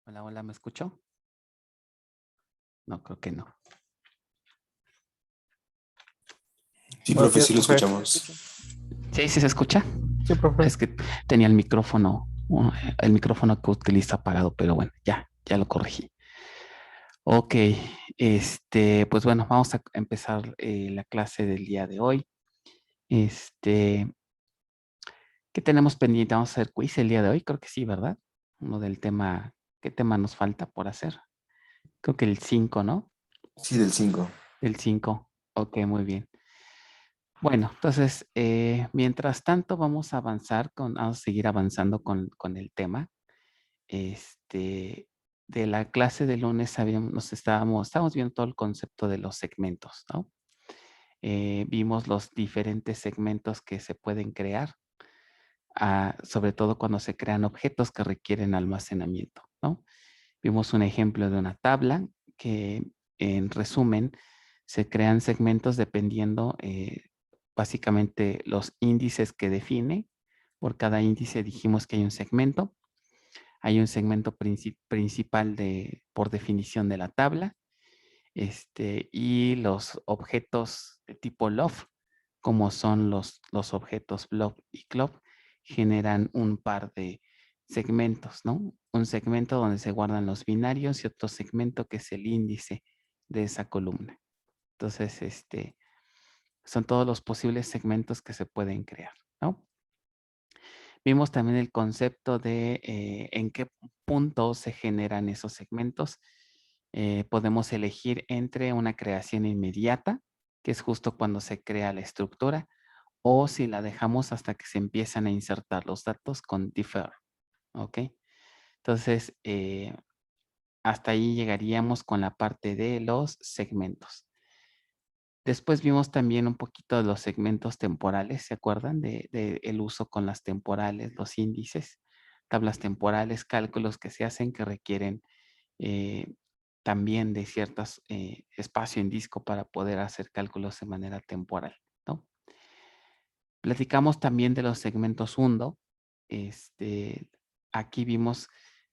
Hola, hola, ¿me escuchó? No, creo que no. Sí, Buenos profe, días, sí lo profe. escuchamos. Sí, sí se escucha. Sí, profe. Es que tenía el micrófono que utiliza apagado, pero bueno, ya lo corregí. Ok, pues bueno, vamos a empezar la clase del día de hoy. Este, ¿Qué tenemos pendiente? Vamos a hacer quiz el día de hoy, creo que sí, ¿verdad? Uno del tema, ¿qué tema nos falta por hacer? Creo que el 5, ¿no? Sí, del 5. El 5. Ok, muy bien. Bueno, entonces, mientras tanto, vamos a seguir avanzando con el tema. Este, de la clase de lunes estábamos viendo todo el concepto de los segmentos, ¿no? Vimos los diferentes segmentos que se pueden crear, sobre todo cuando se crean objetos que requieren almacenamiento, ¿no? Vimos un ejemplo de una tabla que, en resumen, se crean segmentos dependiendo básicamente los índices que define. Por cada índice dijimos que hay un segmento. Hay un segmento principal por definición de la tabla. Y los objetos de tipo LOF, como son los objetos blob y club, generan un par de segmentos, ¿no? Un segmento donde se guardan los binarios y otro segmento que es el índice de esa columna. Entonces, son todos los posibles segmentos que se pueden crear, ¿no? Vimos también el concepto de en qué punto se generan esos segmentos. Podemos elegir entre una creación inmediata, que es justo cuando se crea la estructura, o si la dejamos hasta que se empiezan a insertar los datos con defer. ¿Ok? Entonces, hasta ahí llegaríamos con la parte de los segmentos. Después vimos también un poquito de los segmentos temporales, ¿se acuerdan? De el uso con las temporales, los índices, tablas temporales, cálculos que se hacen que requieren eh, también de ciertos espacio en disco para poder hacer cálculos de manera temporal, ¿no? Platicamos también de los segmentos hundo. Aquí vimos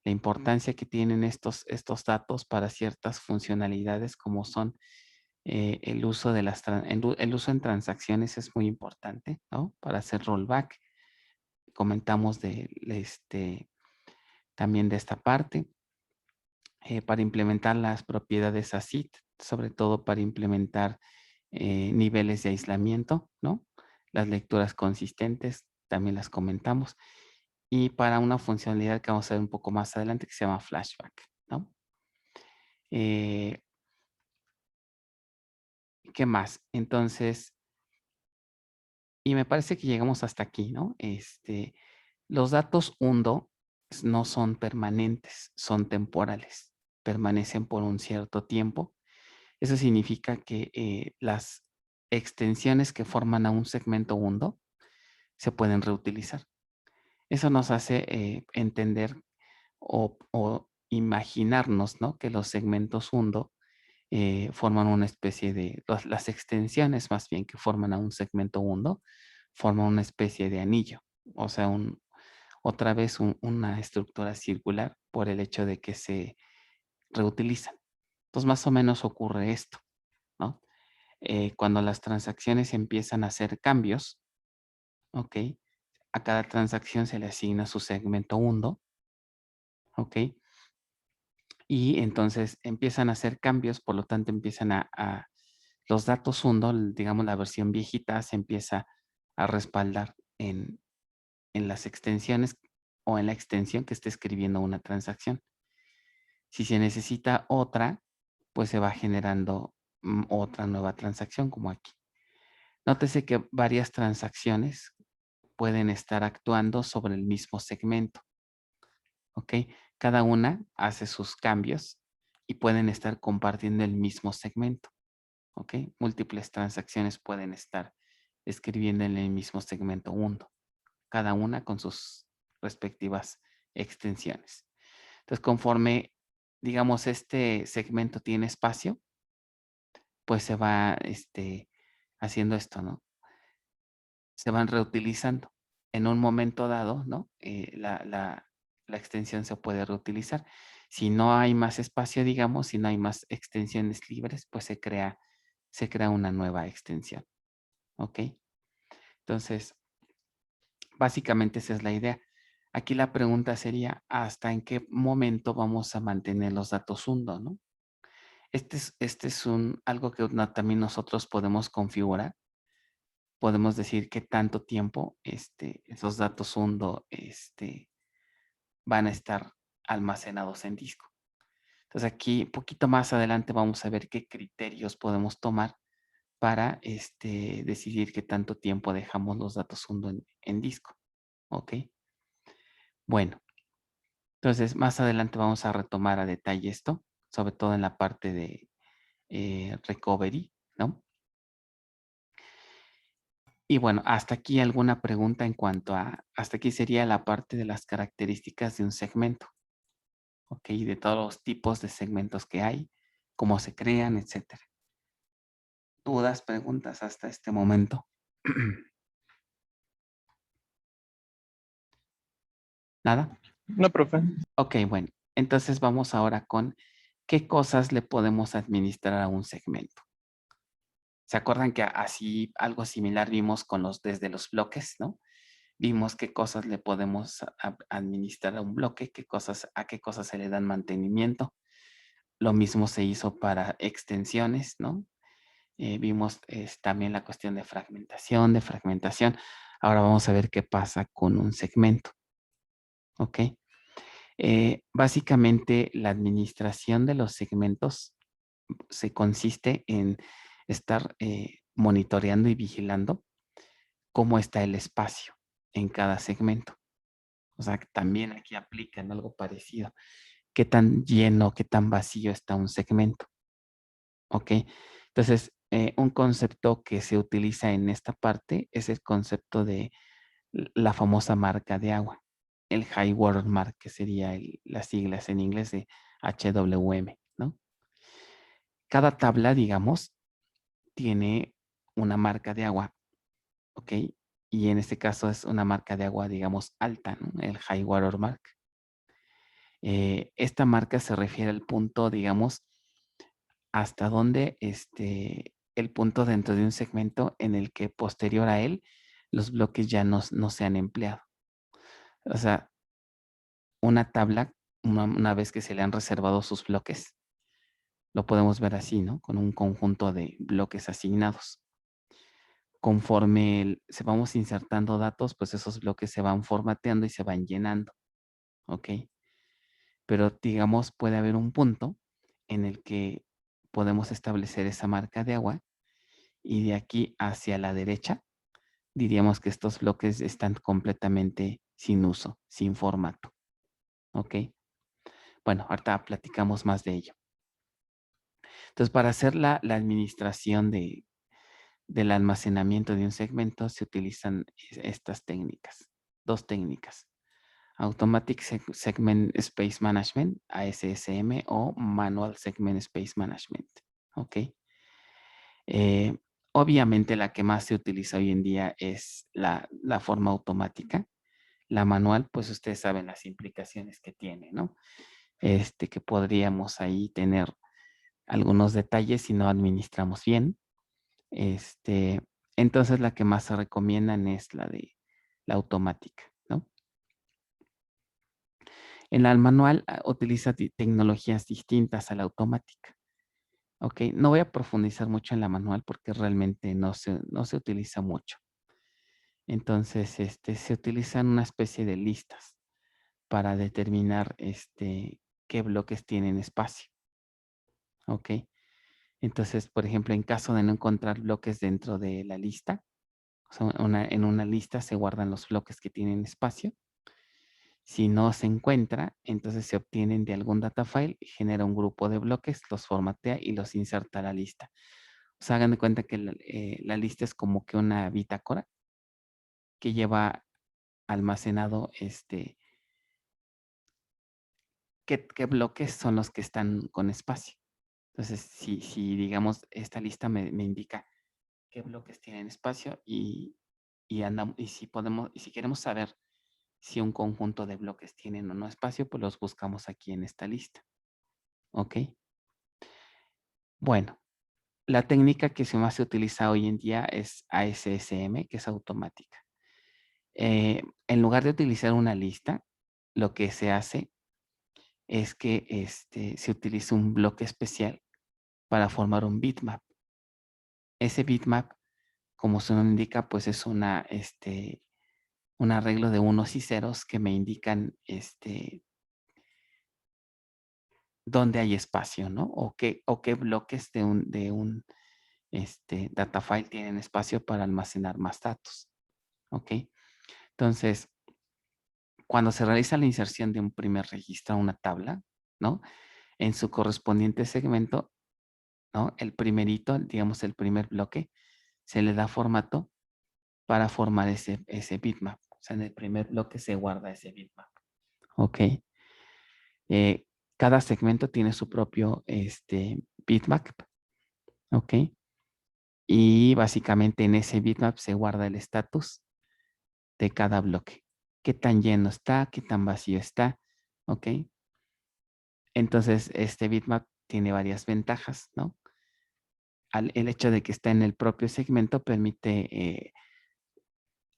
la importancia que tienen estos datos para ciertas funcionalidades como son el uso el uso en transacciones es muy importante, ¿no? Para hacer rollback. Comentamos también de esta parte. Para implementar las propiedades ACID, sobre todo para implementar niveles de aislamiento, ¿no? Las lecturas consistentes, también las comentamos. Y para una funcionalidad que vamos a ver un poco más adelante que se llama flashback, ¿no? ¿Qué más? Entonces, y me parece que llegamos hasta aquí, ¿no? Los datos hundo no son permanentes, son temporales, permanecen por un cierto tiempo. Eso significa que las extensiones que forman a un segmento hundo se pueden reutilizar. Eso nos hace entender o imaginarnos, ¿no? Que los segmentos hundo forman una especie las extensiones más bien que forman a un segmento hundo, forman una especie de anillo, o sea, otra vez una estructura circular por el hecho de que se reutilizan. Entonces, más o menos ocurre esto, ¿no? Cuando las transacciones empiezan a hacer cambios, ¿ok? A cada transacción se le asigna su segmento hundo, ¿ok? Y entonces empiezan a hacer cambios, por lo tanto empiezan los datos hundo, digamos la versión viejita, se empieza a respaldar en las extensiones o en la extensión que esté escribiendo una transacción. Si se necesita otra, pues se va generando otra nueva transacción como aquí. Nótese que varias transacciones pueden estar actuando sobre el mismo segmento, ¿ok? Cada una hace sus cambios y pueden estar compartiendo el mismo segmento, ¿ok? Múltiples transacciones pueden estar escribiendo en el mismo segmento hundo, cada una con sus respectivas extensiones. Entonces, conforme, digamos, este segmento tiene espacio, pues se va haciendo esto, ¿no? Se van reutilizando. En un momento dado, ¿no? La extensión se puede reutilizar. Si no hay más espacio, digamos, si no hay más extensiones libres, pues se crea una nueva extensión. ¿Ok? Entonces, básicamente esa es la idea. Aquí la pregunta sería, ¿hasta en qué momento vamos a mantener los datos hundo, ¿no? Este es algo que también nosotros podemos configurar. Podemos decir qué tanto tiempo esos datos hundo van a estar almacenados en disco. Entonces aquí, un poquito más adelante, vamos a ver qué criterios podemos tomar para decidir qué tanto tiempo dejamos los datos hundo en disco. ¿Ok? Bueno, entonces más adelante vamos a retomar a detalle esto, sobre todo en la parte de recovery, ¿no? Y bueno, hasta aquí alguna pregunta en cuanto hasta aquí sería la parte de las características de un segmento, ¿ok? De todos los tipos de segmentos que hay, cómo se crean, etcétera. ¿Dudas, preguntas hasta este momento? ¿Nada? No, profe. Ok, bueno. Entonces vamos ahora con qué cosas le podemos administrar a un segmento. ¿Se acuerdan que así algo similar vimos con desde los bloques, ¿no? Vimos qué cosas le podemos administrar a un bloque, a qué cosas se le dan mantenimiento. Lo mismo se hizo para extensiones, ¿no? Vimos también la cuestión de fragmentación. Ahora vamos a ver qué pasa con un segmento. ¿Ok? Básicamente, la administración de los segmentos se consiste en estar monitoreando y vigilando cómo está el espacio en cada segmento. O sea, que también aquí aplican algo parecido. Qué tan lleno, qué tan vacío está un segmento. ¿Ok? Entonces, un concepto que se utiliza en esta parte es el concepto de la famosa marca de agua, el high water mark, que sería las siglas en inglés de HWM, ¿no? Cada tabla, digamos, tiene una marca de agua, ¿ok? Y en este caso es una marca de agua, digamos, alta, ¿no? El high water mark. Esta marca se refiere al punto, digamos, hasta donde el punto dentro de un segmento en el que posterior a él los bloques ya no se han empleado. O sea, una tabla, una vez que se le han reservado sus bloques, lo podemos ver así, ¿no? Con un conjunto de bloques asignados. Conforme se vamos insertando datos, pues esos bloques se van formateando y se van llenando, ¿ok? Pero digamos, puede haber un punto en el que podemos establecer esa marca de agua y de aquí hacia la derecha diríamos que estos bloques están completamente sin uso, sin formato, ¿ok? Bueno, ahorita platicamos más de ello. Entonces, para hacer la administración del almacenamiento de un segmento se utilizan estas técnicas, dos técnicas. Automatic Segment Space Management, ASSM, o Manual Segment Space Management. ¿Ok? Obviamente la que más se utiliza hoy en día es la forma automática. La manual, pues ustedes saben las implicaciones que tiene, ¿no? Que podríamos ahí tener algunos detalles si no administramos bien. Entonces la que más se recomiendan es la de la automática, ¿no? En la manual utiliza tecnologías distintas a la automática. Ok, no voy a profundizar mucho en la manual porque realmente no se utiliza mucho. Entonces, se utilizan una especie de listas para determinar qué bloques tienen espacio. Ok, entonces, por ejemplo, en caso de no encontrar bloques dentro de la lista, o sea, en una lista se guardan los bloques que tienen espacio. Si no se encuentra, entonces se obtienen de algún data file, genera un grupo de bloques, los formatea y los inserta a la lista. O sea, hagan de cuenta que la lista es como que una bitácora que lleva almacenado qué bloques son los que están con espacio. Entonces, si digamos, esta lista me indica qué bloques tienen espacio y si queremos saber si un conjunto de bloques tienen o no espacio, pues los buscamos aquí en esta lista. ¿Ok? Bueno, la técnica que más se utiliza hoy en día es ASSM, que es automática. En lugar de utilizar una lista, lo que se hace es que se utiliza un bloque especial para formar un bitmap. Ese bitmap, como su nombre indica, pues es un arreglo de unos y ceros que me indican dónde hay espacio, ¿no? O qué bloques de un data file tienen espacio para almacenar más datos. ¿Ok? Entonces, cuando se realiza la inserción de un primer registro a una tabla, ¿no? En su correspondiente segmento, ¿no? El primerito, digamos el primer bloque, se le da formato para formar ese bitmap. O sea, en el primer bloque se guarda ese bitmap. ¿Ok? Eh, Cada segmento tiene su propio bitmap. ¿Ok? Y básicamente en ese bitmap se guarda el estatus de cada bloque. Qué tan lleno está, qué tan vacío está. ¿Ok? Entonces, este bitmap tiene varias ventajas, ¿no? El hecho de que está en el propio segmento permite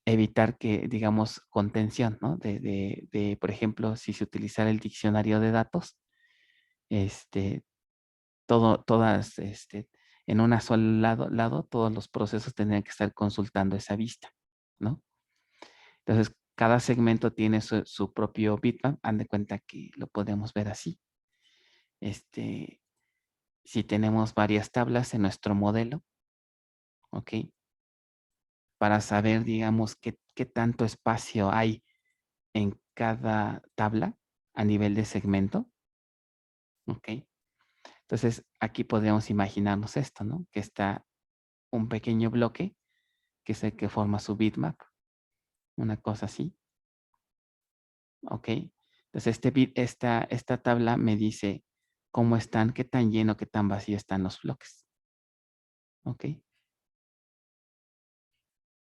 evitar que, digamos, contención, ¿no? Por ejemplo, si se utilizara el diccionario de datos, este, todas, en una sola lado, todos los procesos tendrían que estar consultando esa vista, ¿no? Entonces, cada segmento tiene su propio bitmap. Han de cuenta que lo podemos ver así. Si tenemos varias tablas en nuestro modelo, ¿ok? Para saber, digamos, qué tanto espacio hay en cada tabla a nivel de segmento, ¿ok? Entonces, aquí podríamos imaginarnos esto, ¿no? Que está un pequeño bloque, que es el que forma su bitmap, una cosa así, ¿ok? Entonces, esta tabla me dice cómo están, qué tan lleno, qué tan vacío están los bloques, ¿ok?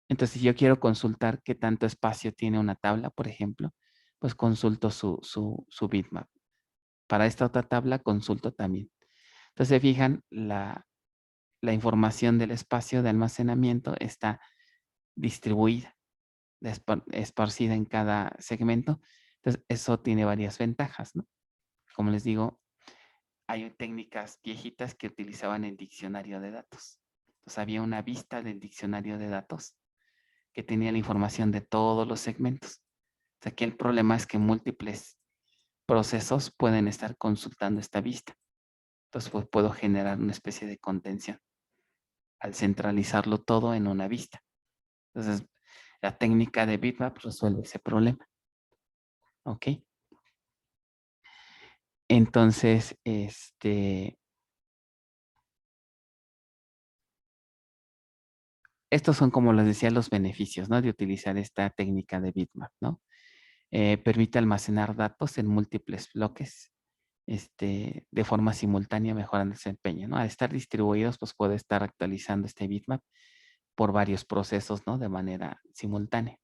Entonces, si yo quiero consultar qué tanto espacio tiene una tabla, por ejemplo, pues consulto su bitmap. Para esta otra tabla consulto también. Entonces, fijan, la información del espacio de almacenamiento está distribuida, esparcida en cada segmento. Entonces, eso tiene varias ventajas, ¿no? Como les digo, hay técnicas viejitas que utilizaban el diccionario de datos. Entonces, había una vista del diccionario de datos que tenía la información de todos los segmentos. O sea, aquí el problema es que múltiples procesos pueden estar consultando esta vista. Entonces, pues, puedo generar una especie de contención al centralizarlo todo en una vista. Entonces, la técnica de bitmap resuelve ese problema. ¿Ok? Entonces, estos son, como les decía, los beneficios, ¿no? De utilizar esta técnica de bitmap, ¿no? Permite almacenar datos en múltiples bloques, de forma simultánea, mejorando el desempeño, ¿no? Al estar distribuidos, pues puede estar actualizando este bitmap por varios procesos, ¿no? De manera simultánea.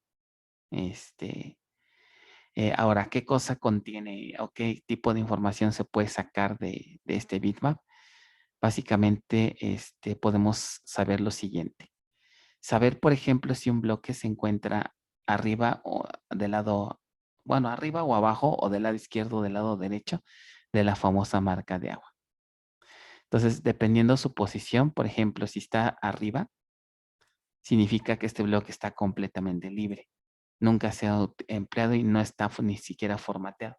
Ahora, ¿qué cosa contiene o qué tipo de información se puede sacar de este bitmap? Básicamente, podemos saber lo siguiente. Saber, por ejemplo, si un bloque se encuentra arriba o del lado, bueno, arriba o abajo o del lado izquierdo o del lado derecho de la famosa marca de agua. Entonces, dependiendo su posición, por ejemplo, si está arriba, significa que este bloque está completamente libre. Nunca se ha empleado y no está ni siquiera formateado.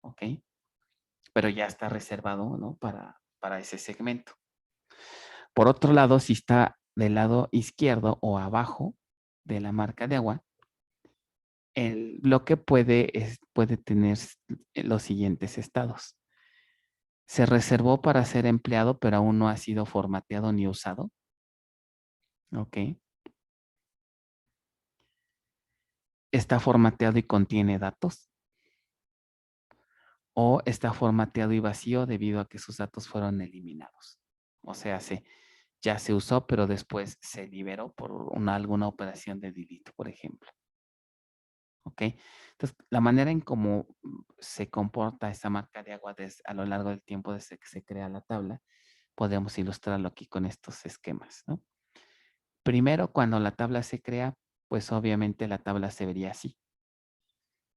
¿Ok? Pero ya está reservado, ¿no? Para ese segmento. Por otro lado, si está del lado izquierdo o abajo de la marca de agua, el bloque puede tener los siguientes estados. Se reservó para ser empleado, pero aún no ha sido formateado ni usado. ¿Ok? Está formateado y contiene datos. O está formateado y vacío debido a que sus datos fueron eliminados. O sea, ya se usó, pero después se liberó por alguna operación de delito, por ejemplo. ¿ok? Entonces, la manera en cómo se comporta esta marca de agua a lo largo del tiempo desde que se crea la tabla, podemos ilustrarlo aquí con estos esquemas, ¿no? Primero, cuando la tabla se crea, pues obviamente la tabla se vería así,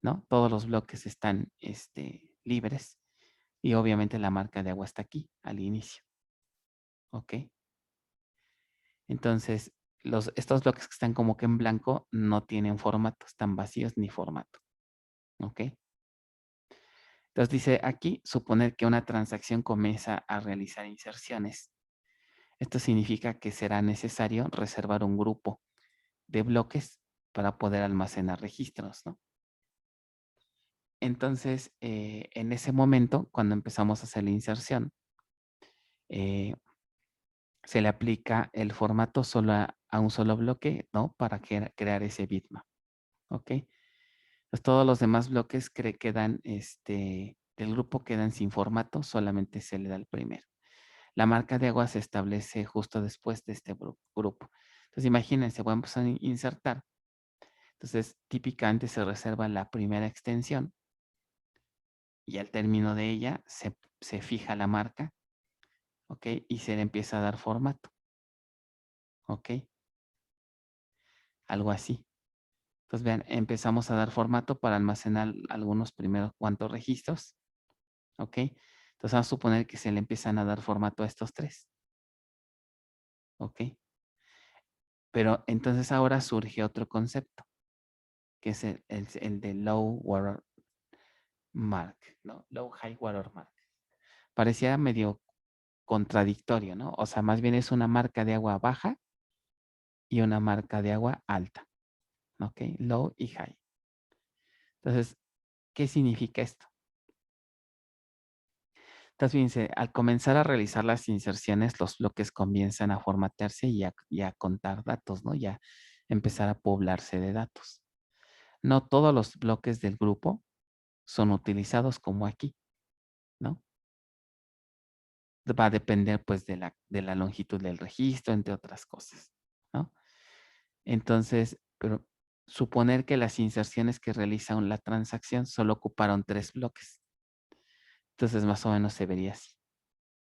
¿no? Todos los bloques están libres y obviamente la marca de agua está aquí, al inicio, ¿ok? Entonces, estos bloques que están como que en blanco no tienen formato, están vacíos ni formato, ¿ok? Entonces dice aquí, suponer que una transacción comienza a realizar inserciones. Esto significa que será necesario reservar un grupo de bloques para poder almacenar registros, ¿no? Entonces, en ese momento, cuando empezamos a hacer la inserción, eh, se le aplica el formato solo a un solo bloque, ¿no? Para crear ese bitmap, ¿ok? Pues todos los demás bloques quedan, del grupo quedan sin formato, solamente se le da el primero. La marca de agua se establece justo después de este grupo. Entonces, imagínense, vamos a insertar. Entonces, típicamente se reserva la primera extensión y al término de ella se fija la marca, ¿ok? Y se le empieza a dar formato, ¿ok? Algo así. Entonces, vean, empezamos a dar formato para almacenar algunos primeros cuantos registros, ¿ok? Entonces, vamos a suponer que se le empiezan a dar formato a estos tres, ¿ok? Pero entonces ahora surge otro concepto, que es el de low water mark, ¿no? Low high water mark. Parecía medio contradictorio, ¿no? O sea, más bien es una marca de agua baja y una marca de agua alta, ¿ok? Low y high. Entonces, ¿qué significa esto? Entonces, fíjense, al comenzar a realizar las inserciones, los bloques comienzan a formatearse y a contar datos, ¿no? Ya empezar a poblarse de datos. No todos los bloques del grupo son utilizados como aquí, ¿no? Va a depender, pues, de la longitud del registro, entre otras cosas, ¿no? Entonces, pero suponer que las inserciones que realiza la transacción solo ocuparon 3 bloques. Entonces, más o menos se vería así.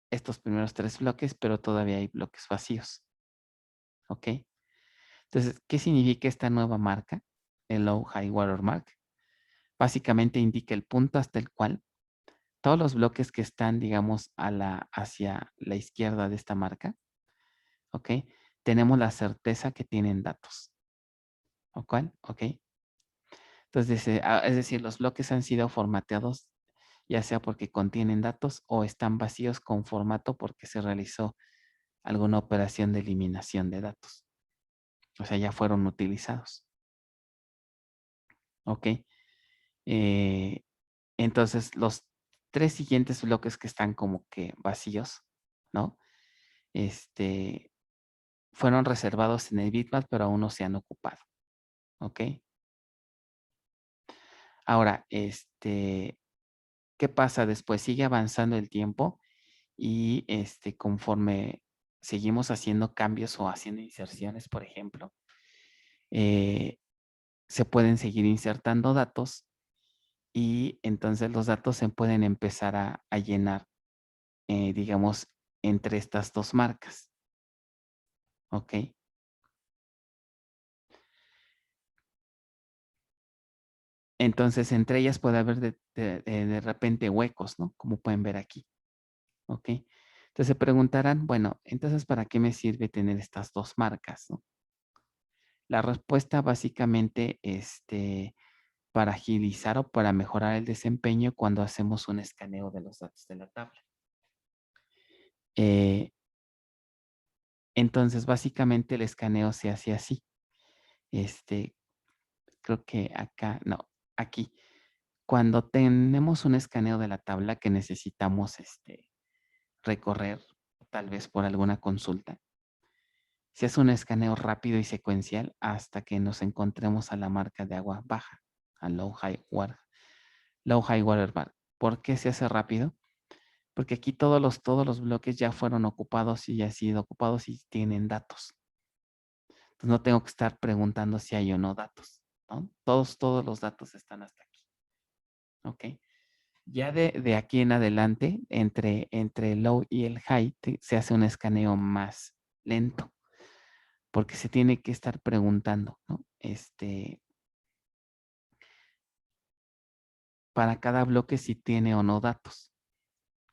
Estos primeros 3 bloques, pero todavía hay bloques vacíos. ¿Ok? Entonces, ¿qué significa esta nueva marca? El Low High Water Mark. Básicamente indica el punto hasta el cual todos los bloques que están, digamos, hacia la izquierda de esta marca, ¿ok? Tenemos la certeza que tienen datos. ¿Ok? ¿Ok? Entonces, es decir, los bloques han sido formateados ya sea porque contienen datos o están vacíos con formato porque se realizó alguna operación de eliminación de datos. O sea, ya fueron utilizados. ¿Ok? Entonces, los 3 siguientes bloques que están como que vacíos, ¿no? Fueron reservados en el bitmap, pero aún no se han ocupado. ¿Ok? Ahora, ¿qué pasa después? Sigue avanzando el tiempo y conforme seguimos haciendo cambios o haciendo inserciones, por ejemplo, se pueden seguir insertando datos y entonces los datos se pueden empezar a llenar, digamos, entre estas dos marcas. ¿Ok? Entonces, entre ellas puede haber de repente huecos, ¿no? Como pueden ver aquí. ¿Ok? Entonces se preguntarán, bueno, entonces, ¿para qué me sirve tener estas dos marcas, no? La respuesta básicamente, para agilizar o para mejorar el desempeño cuando hacemos un escaneo de los datos de la tabla. Entonces, básicamente el escaneo se hace así. Creo que acá, no, aquí. Cuando tenemos un escaneo de la tabla que necesitamos recorrer, tal vez por alguna consulta, se hace un escaneo rápido y secuencial hasta que nos encontremos a la marca de agua baja, a low high water mark. ¿Por qué se hace rápido? Porque aquí todos los bloques ya fueron ocupados y ya han sido ocupados y tienen datos. Entonces no tengo que estar preguntando si hay o no datos. ¿no? Todos los datos están hasta aquí, ¿ok? Ya de aquí en adelante, entre el low y el high, se hace un escaneo más lento, porque se tiene que estar preguntando, ¿no? Para cada bloque si tiene o no datos,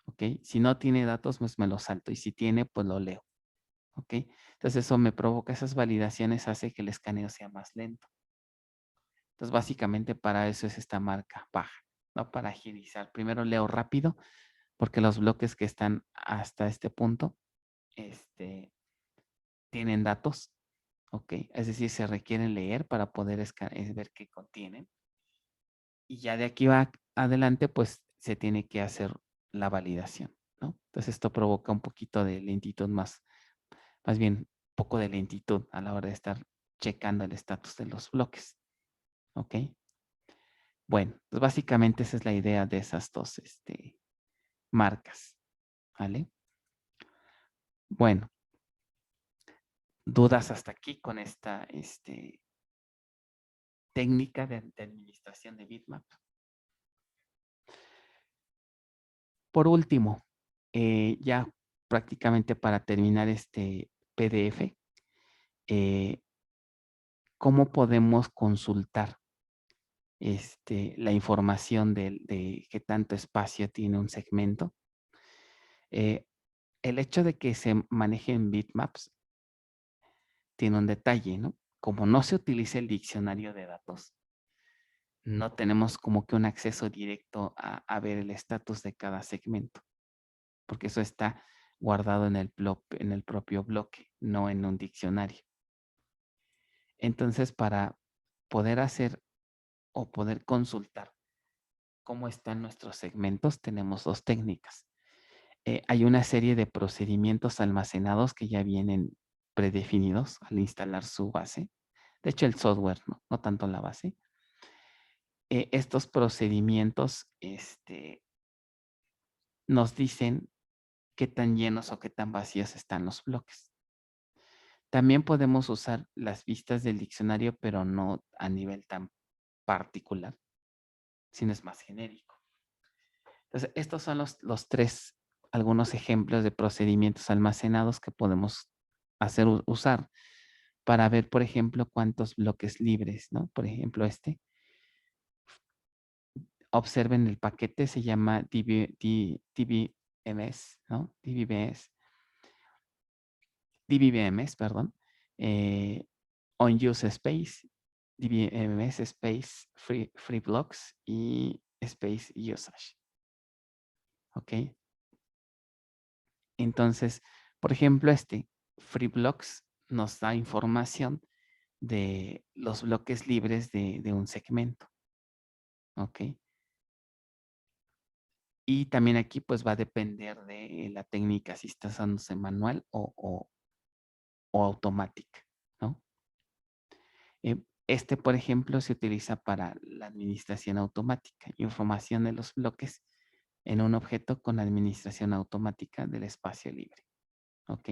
¿ok? Si no tiene datos, pues me lo salto, y si tiene, pues lo leo, ¿ok? Entonces eso me provoca, esas validaciones hace que el escaneo sea más lento. Entonces básicamente para eso es esta marca baja, ¿no? Para agilizar. Primero leo rápido, porque los bloques que están hasta este punto, tienen datos, ¿ok? Es decir, se requieren leer para poder ver qué contienen. Y ya de aquí va adelante, pues se tiene que hacer la validación, ¿no? Entonces esto provoca un poquito de lentitud más bien poco de lentitud a la hora de estar checando el estatus de los bloques, ¿ok? Bueno, pues básicamente esa es la idea de esas dos marcas, ¿vale? Bueno, dudas hasta aquí con esta técnica de administración de bitmap. Por último, ya prácticamente para terminar este PDF, ¿cómo podemos consultar la información de qué tanto espacio tiene un segmento? El hecho de que se manejen bitmaps tiene un detalle, ¿no? Como no se utiliza el diccionario de datos, no tenemos como que un acceso directo a ver el estatus de cada segmento, porque eso está guardado en el propio bloque, no en un diccionario. Entonces, para poder hacer o poder consultar cómo están nuestros segmentos, tenemos dos técnicas. Hay una serie de procedimientos almacenados que ya vienen predefinidos al instalar su base. De hecho, el software, no tanto la base. Estos procedimientos nos dicen qué tan llenos o qué tan vacíos están los bloques. También podemos usar las vistas del diccionario, pero no a nivel tan particular, sino es más genérico. Entonces, estos son los tres, algunos ejemplos de procedimientos almacenados que podemos usar para ver, por ejemplo, cuántos bloques libres, ¿no? Por ejemplo, observen el paquete, se llama DBMS, ¿no? DBMS, perdón. On use space, DBMS space, free blocks y space usage. ¿Ok? Entonces, por ejemplo, free blocks nos da información de los bloques libres de un segmento. ¿Ok? Y también aquí pues va a depender de la técnica, si está usándose manual o automática, ¿no? Por ejemplo, se utiliza para la administración automática, información de los bloques en un objeto con administración automática del espacio libre. ¿Ok?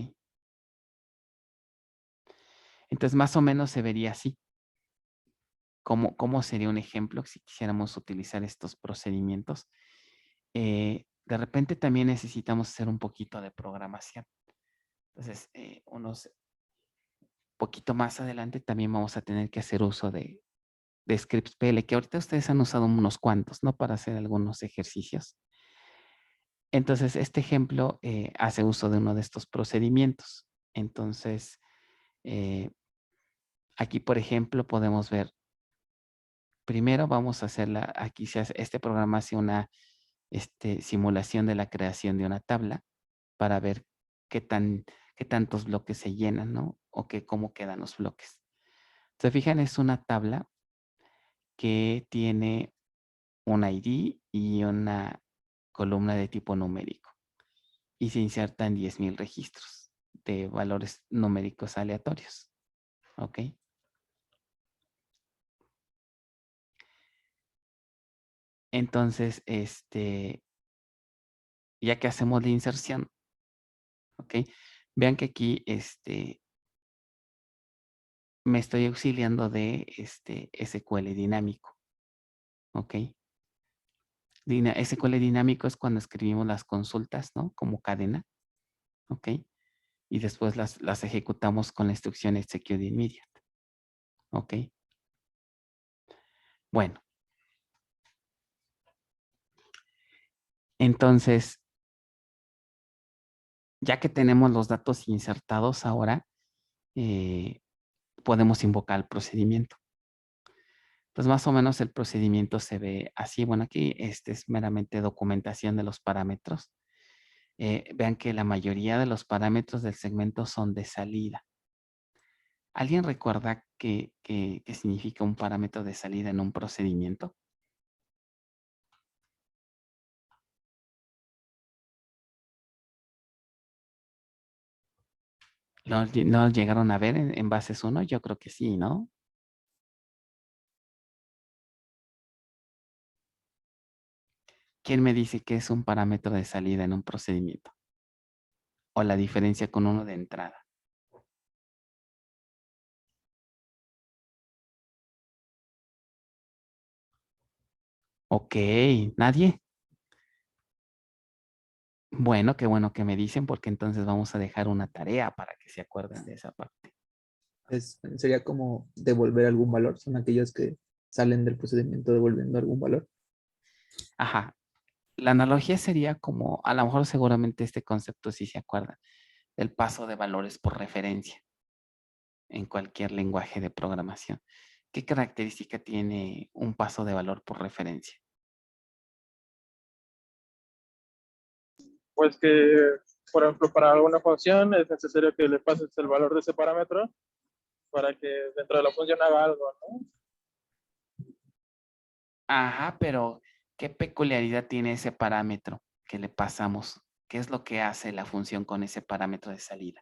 Entonces, más o menos se vería así. ¿Cómo sería un ejemplo si quisiéramos utilizar estos procedimientos? De repente también necesitamos hacer un poquito de programación. Entonces, unos poquito más adelante también vamos a tener que hacer uso de scripts PL, que ahorita ustedes han usado unos cuantos, ¿no? Para hacer algunos ejercicios. Entonces, este ejemplo hace uso de uno de estos procedimientos. Entonces, aquí, por ejemplo, podemos ver, primero vamos a hacer aquí este programa hace una simulación de la creación de una tabla para ver qué tantos bloques se llenan, ¿no? O cómo quedan los bloques. Se fijan, es una tabla que tiene un ID y una columna de tipo numérico y se inserta en 10,000 registros de valores numéricos aleatorios. ¿Ok? Entonces, ya que hacemos la inserción, ¿ok? Vean que aquí me estoy auxiliando de SQL dinámico, ¿ok? SQL dinámico es cuando escribimos las consultas, ¿no? Como cadena, ¿ok? Y después las ejecutamos con la instrucción execute immediate, ¿ok? Bueno, entonces, ya que tenemos los datos insertados ahora, podemos invocar el procedimiento. Pues más o menos el procedimiento se ve así. Bueno, aquí es meramente documentación de los parámetros. Vean que la mayoría de los parámetros del segmento son de salida. ¿Alguien recuerda qué significa un parámetro de salida en un procedimiento? ¿No llegaron a ver en bases 1? Yo creo que sí, ¿no? ¿Quién me dice que es un parámetro de salida en un procedimiento? O la diferencia con uno de entrada. Ok, ¿nadie? Bueno que me dicen porque entonces vamos a dejar una tarea para que se acuerden de esa parte. Sería como devolver algún valor, son aquellos que salen del procedimiento devolviendo algún valor. Ajá, la analogía sería como, a lo mejor seguramente este concepto sí se acuerda, el paso de valores por referencia en cualquier lenguaje de programación. ¿Qué característica tiene un paso de valor por referencia? Pues que, por ejemplo, para alguna función es necesario que le pases el valor de ese parámetro para que dentro de la función haga algo, ¿no? Ajá, pero ¿qué peculiaridad tiene ese parámetro que le pasamos? ¿Qué es lo que hace la función con ese parámetro de salida?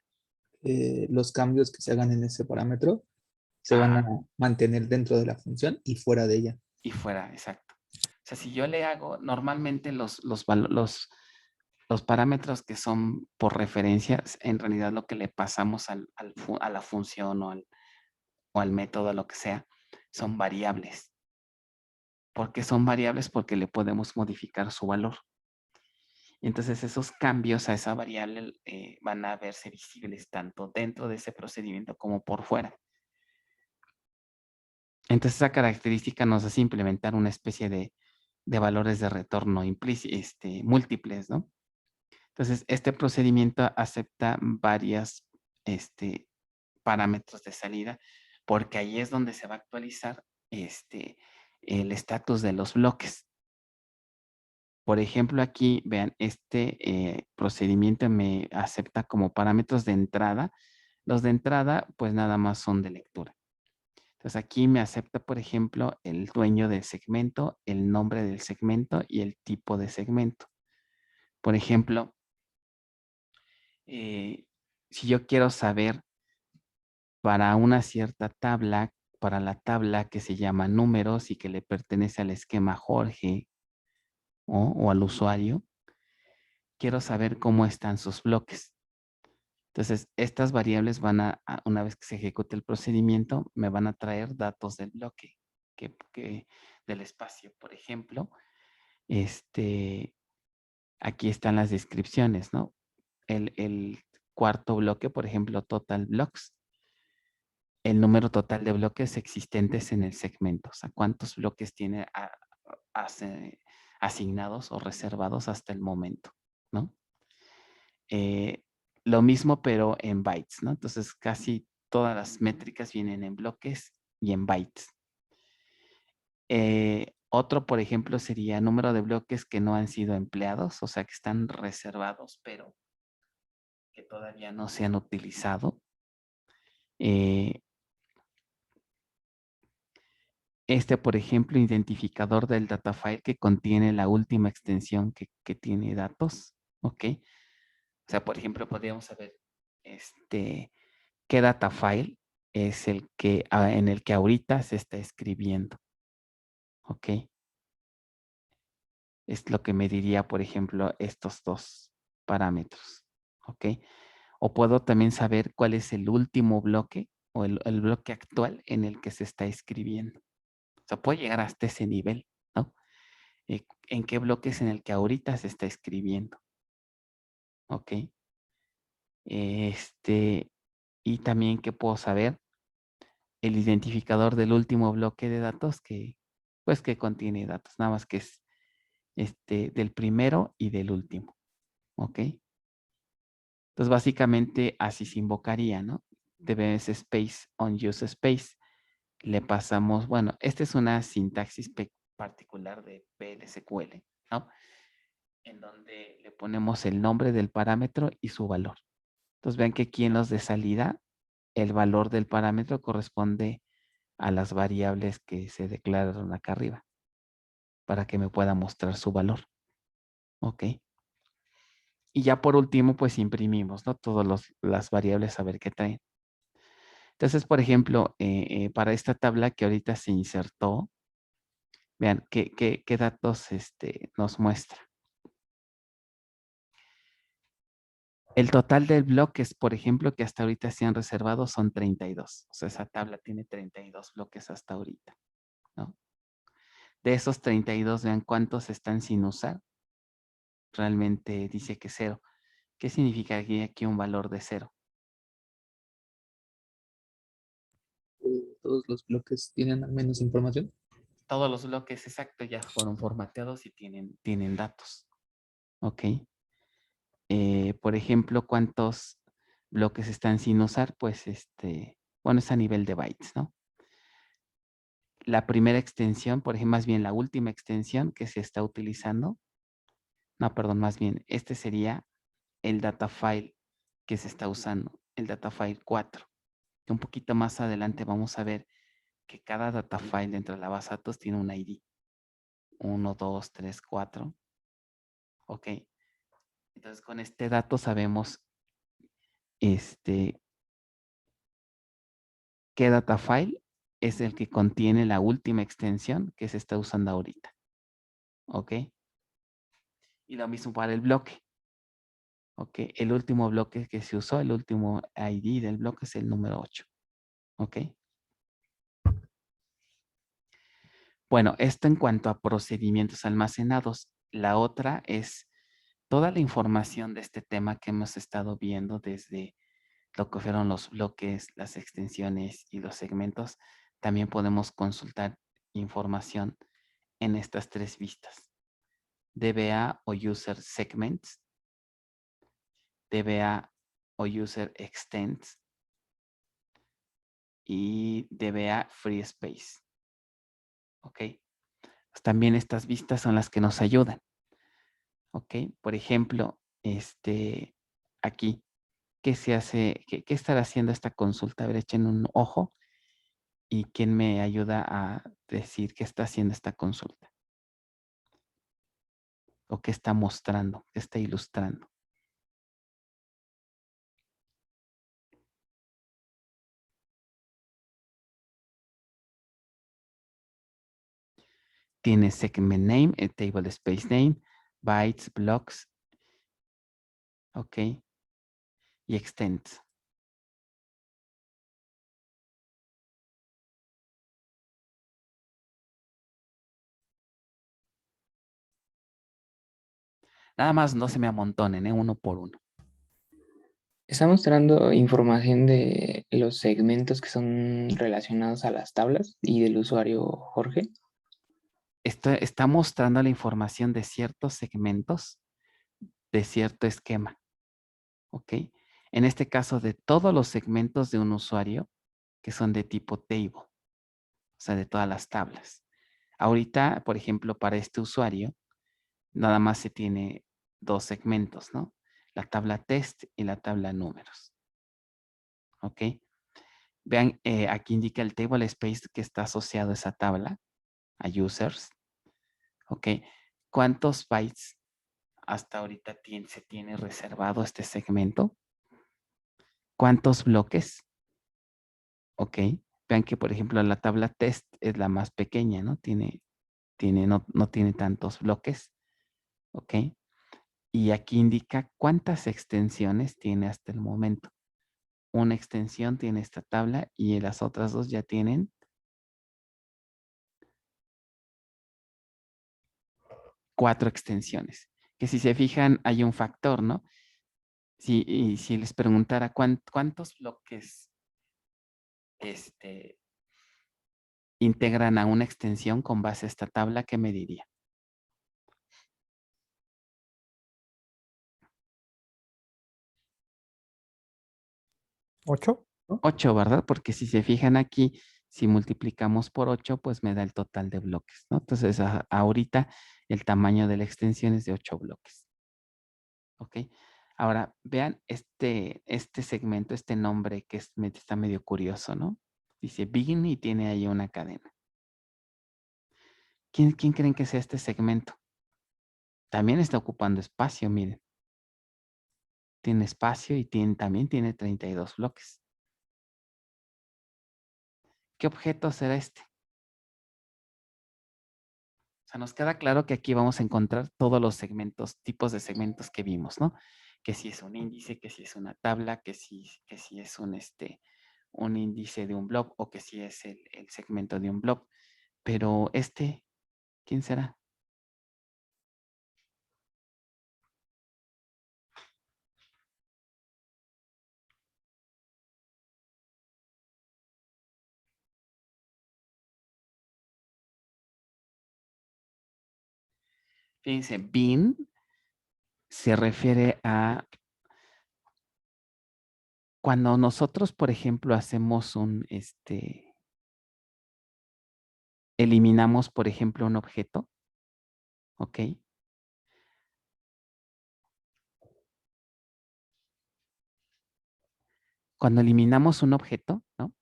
Los cambios que se hagan en ese parámetro se van a Ajá, mantener dentro de la función y fuera de ella. y fuera, exacto. O sea, si yo le hago, normalmente los parámetros que son por referencias, en realidad lo que le pasamos a la función o al método, lo que sea, son variables. ¿Por qué son variables? Porque le podemos modificar su valor. Entonces esos cambios a esa variable van a verse visibles tanto dentro de ese procedimiento como por fuera. Entonces esa característica nos hace implementar una especie de valores de retorno múltiples, ¿no? Entonces este procedimiento acepta varias parámetros de salida porque ahí es donde se va a actualizar el estatus de los bloques. Por ejemplo, aquí, vean, procedimiento me acepta como parámetros de entrada. Los de entrada, pues nada más son de lectura. Entonces aquí me acepta, por ejemplo, el dueño del segmento, el nombre del segmento y el tipo de segmento. Por ejemplo, si yo quiero saber para una cierta tabla, para la tabla que se llama números y que le pertenece al esquema Jorge o al usuario, quiero saber cómo están sus bloques. Entonces, estas variables una vez que se ejecute el procedimiento, me van a traer datos del bloque, del espacio. Por ejemplo, aquí están las descripciones, ¿no? El cuarto bloque, por ejemplo, total blocks, el número total de bloques existentes en el segmento, o sea, cuántos bloques tiene asignados o reservados hasta el momento, ¿no? Lo mismo, pero en bytes, ¿no? Entonces, casi todas las métricas vienen en bloques y en bytes. Otro, por ejemplo, sería número de bloques que no han sido empleados, o sea, que están reservados, pero que todavía no se han utilizado. Por ejemplo, identificador del data file que contiene la última extensión que tiene datos, ¿ok? O sea, por ejemplo, podríamos saber qué data file es en el que ahorita se está escribiendo, ¿ok? Es lo que me diría, por ejemplo, estos dos parámetros, ¿ok? O puedo también saber cuál es el último bloque o el bloque actual en el que se está escribiendo. O sea, puede llegar hasta ese nivel, ¿no? ¿En qué bloque es en el que ahorita se está escribiendo? ¿Ok? Y también que puedo saber el identificador del último bloque de datos que, pues, que contiene datos, nada más que es del primero y del último. ¿Ok? Entonces, básicamente así se invocaría, ¿no? DBS space on use space. Le pasamos, bueno, esta es una sintaxis particular de PLSQL, ¿no? En donde le ponemos el nombre del parámetro y su valor. Entonces, vean que aquí en los de salida, el valor del parámetro corresponde a las variables que se declararon acá arriba, para que me pueda mostrar su valor. ¿Ok? Y ya por último, pues imprimimos, ¿no? Todas las variables a ver qué traen. Entonces, por ejemplo, para esta tabla que ahorita se insertó, vean qué datos nos muestra. El total de bloques, por ejemplo, que hasta ahorita se han reservado son 32. O sea, esa tabla tiene 32 bloques hasta ahorita, ¿no? De esos 32, vean cuántos están sin usar. Realmente dice que 0. ¿Qué significa aquí un valor de 0? Todos los bloques tienen al menos información. Todos los bloques, exacto, ya fueron formateados y tienen datos. ¿Ok? Por ejemplo, ¿cuántos bloques están sin usar? Pues, bueno, es a nivel de bytes, ¿no? La primera extensión, por ejemplo, más bien la última extensión que se está utilizando. No, perdón, más bien, este sería el data file que se está usando, el data file 4. Que un poquito más adelante vamos a ver que cada data file dentro de la base de datos tiene un ID. 1, 2, 3, 4. Ok. Entonces, con este dato sabemos qué data file es el que contiene la última extensión que se está usando ahorita. ¿Ok? Y lo mismo para el bloque. ¿Ok? El último bloque que se usó, el último ID del bloque es el número 8. ¿Ok? Bueno, esto en cuanto a procedimientos almacenados. La otra es toda la información de este tema que hemos estado viendo desde lo que fueron los bloques, las extensiones y los segmentos. También podemos consultar información en estas tres vistas. DBA o User Segments, DBA o User Extents y DBA Free Space. ¿Ok? Pues también estas vistas son las que nos ayudan. ¿Ok? Por ejemplo, aquí, ¿qué se hace? ¿Qué estará haciendo esta consulta? A ver, echen un ojo. ¿Y quién me ayuda a decir qué está haciendo esta consulta? ¿O qué está mostrando? ¿Qué está ilustrando? Tiene segment name, table space name, bytes, blocks, ok, y extents. Nada más no se me amontonen, uno por uno. Está mostrando información de los segmentos que son relacionados a las tablas y del usuario Jorge. Esto está mostrando la información de ciertos segmentos de cierto esquema. ¿Ok? En este caso, de todos los segmentos de un usuario que son de tipo table, o sea, de todas las tablas. Ahorita, por ejemplo, para este usuario, nada más se tiene dos segmentos, ¿no? La tabla test y la tabla números. ¿Ok? Vean, aquí indica el table space que está asociado a esa tabla, a users. ¿Ok? ¿Cuántos bytes hasta ahorita se tiene reservado este segmento? ¿Cuántos bloques? ¿Ok? Vean que, por ejemplo, la tabla test es la más pequeña, ¿no? No tiene tantos bloques. ¿Ok? Y aquí indica cuántas extensiones tiene hasta el momento. una extensión tiene esta tabla y las otras dos ya tienen 4 extensiones. Que si se fijan hay un factor, ¿no? Y si les preguntara cuántos bloques integran a una extensión con base a esta tabla, ¿qué me diría? 8. 8, ¿verdad? Porque si se fijan aquí, si multiplicamos por 8, pues me da el total de bloques, ¿no? Entonces, ahorita el tamaño de la extensión es de 8 bloques. ¿Ok? Ahora, vean este segmento, este nombre que está medio curioso, ¿no? Dice begin y tiene ahí una cadena. ¿Quién creen que sea este segmento? También está ocupando espacio, miren. Tiene espacio y también tiene 32 bloques. ¿Qué objeto será este? O sea, nos queda claro que aquí vamos a encontrar todos los segmentos, tipos de segmentos que vimos, ¿no? Que si es un índice, que si es una tabla, que si es un índice de un blob o que si es el segmento de un blob. Pero ¿quién será? Fíjense, bin se refiere a cuando nosotros, por ejemplo, hacemos eliminamos, por ejemplo, un objeto, ¿ok? Cuando eliminamos un objeto, ¿no?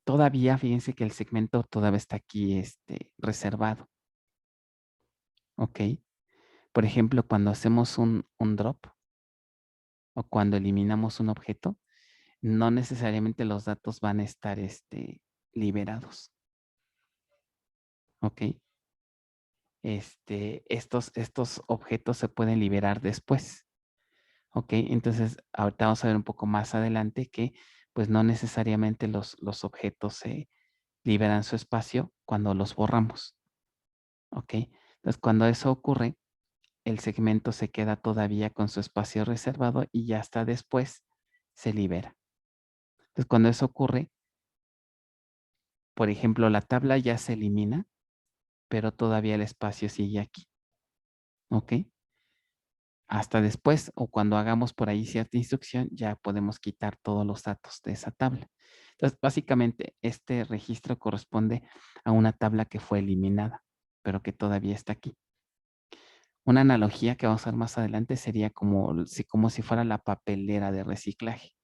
Todavía, fíjense que el segmento todavía está aquí, reservado, ¿ok? Por ejemplo, cuando hacemos un drop o cuando eliminamos un objeto, no necesariamente los datos van a estar, liberados, ¿ok? Estos objetos se pueden liberar después. ¿Ok? Entonces, ahorita vamos a ver un poco más adelante que pues no necesariamente los objetos se liberan su espacio cuando los borramos. ¿Ok? Entonces, cuando eso ocurre, el segmento se queda todavía con su espacio reservado y ya hasta después se libera. Entonces, cuando eso ocurre, por ejemplo, la tabla ya se elimina, pero todavía el espacio sigue aquí. ¿Ok? Hasta después o cuando hagamos por ahí cierta instrucción, ya podemos quitar todos los datos de esa tabla. Entonces, básicamente, este registro corresponde a una tabla que fue eliminada, pero que todavía está aquí. Una analogía que vamos a ver más adelante sería como si fuera la papelera de reciclaje.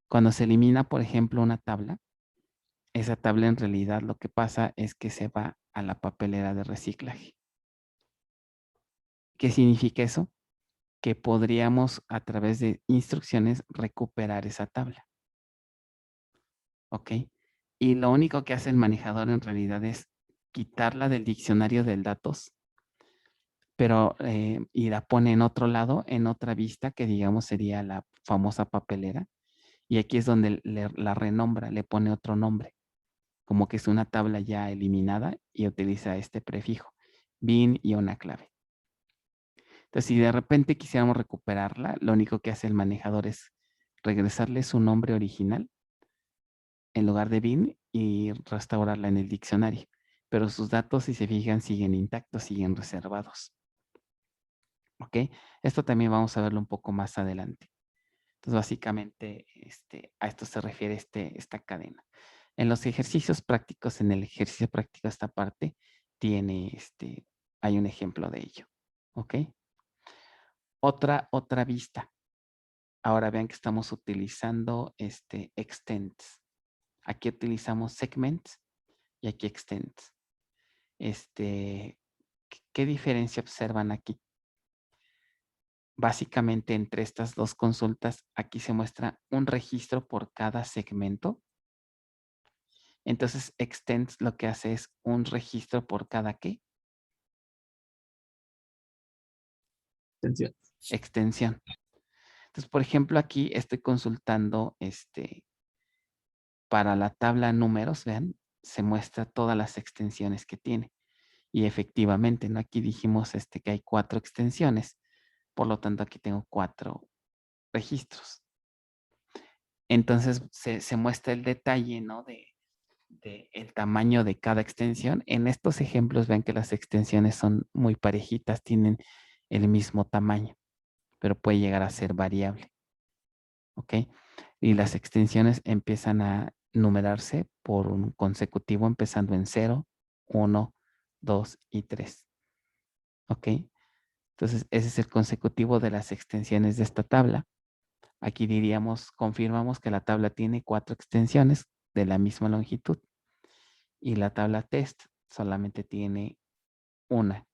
Cuando se elimina, por ejemplo, una tabla, esa tabla en realidad lo que pasa es que se va a la papelera de reciclaje. ¿Qué significa eso? Que podríamos a través de instrucciones recuperar esa tabla. ¿Ok? Y lo único que hace el manejador en realidad es quitarla del diccionario de datos, pero y la pone en otro lado, en otra vista que digamos sería la famosa papelera. Y aquí es donde la renombra, le pone otro nombre, como que es una tabla ya eliminada y utiliza este prefijo, bin y una clave. Entonces, si de repente quisiéramos recuperarla, lo único que hace el manejador es regresarle su nombre original en lugar de bin y restaurarla en el diccionario. Pero sus datos, si se fijan, siguen intactos, siguen reservados. ¿Ok? Esto también vamos a verlo un poco más adelante. Entonces, básicamente, a esto se refiere esta cadena. En los ejercicios prácticos, en el ejercicio práctico, esta parte tiene, hay un ejemplo de ello. ¿Ok? Otra vista. Ahora vean que estamos utilizando extends. Aquí utilizamos segments y aquí extends. ¿Qué diferencia observan aquí? Básicamente entre estas dos consultas, aquí se muestra un registro por cada segmento. Entonces, extends lo que hace es un registro por cada ¿qué? Extensión. Extensión. Entonces, por ejemplo, aquí estoy consultando para la tabla números, vean, se muestra todas las extensiones que tiene. Y efectivamente, ¿no? Aquí dijimos que hay 4 extensiones. Por lo tanto, aquí tengo 4 registros. Entonces, se muestra el detalle, ¿no? De el tamaño de cada extensión. En estos ejemplos, vean que las extensiones son muy parejitas, tienen el mismo tamaño, pero puede llegar a ser variable. ¿Ok? Y las extensiones empiezan a numerarse por un consecutivo empezando en 0, 1, 2 y 3. ¿Ok? Entonces, ese es el consecutivo de las extensiones de esta tabla. Aquí diríamos, confirmamos que la tabla tiene 4 extensiones de la misma longitud y la tabla test solamente tiene una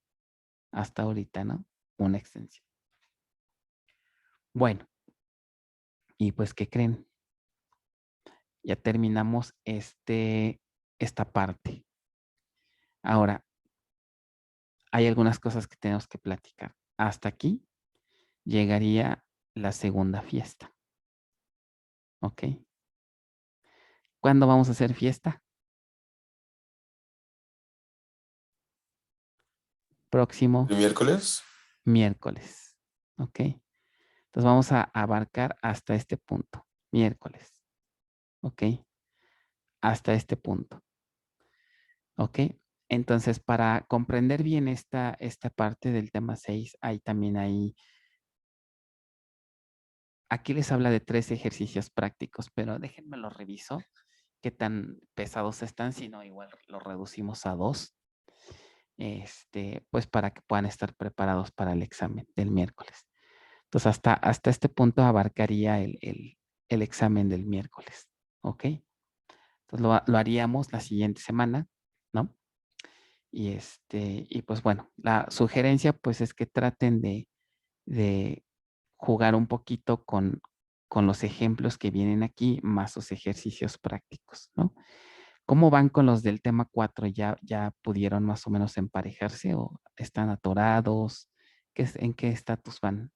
hasta ahorita, ¿no? Una extensión. Bueno, y pues, ¿qué creen? Ya terminamos esta parte. Ahora, hay algunas cosas que tenemos que platicar. Hasta aquí llegaría la segunda fiesta. ¿Ok? ¿Cuándo vamos a hacer fiesta? Próximo ¿El miércoles? miércoles. ¿Ok? Entonces vamos a abarcar hasta este punto. Miércoles. ¿Ok? Hasta este punto. ¿Ok? Entonces, para comprender bien esta parte del tema 6, aquí les habla de 3 ejercicios prácticos, pero déjenme lo reviso, qué tan pesados están, si no, igual lo reducimos a 2, pues para que puedan estar preparados para el examen del miércoles. Entonces, hasta este punto abarcaría el examen del miércoles, ¿ok? Entonces, lo haríamos la siguiente semana, ¿no? Y pues bueno, la sugerencia pues es que traten de jugar un poquito con los ejemplos que vienen aquí, más los ejercicios prácticos, ¿no? ¿Cómo van con los del tema 4? ¿Ya pudieron más o menos emparejarse o están atorados? ¿En qué estatus van?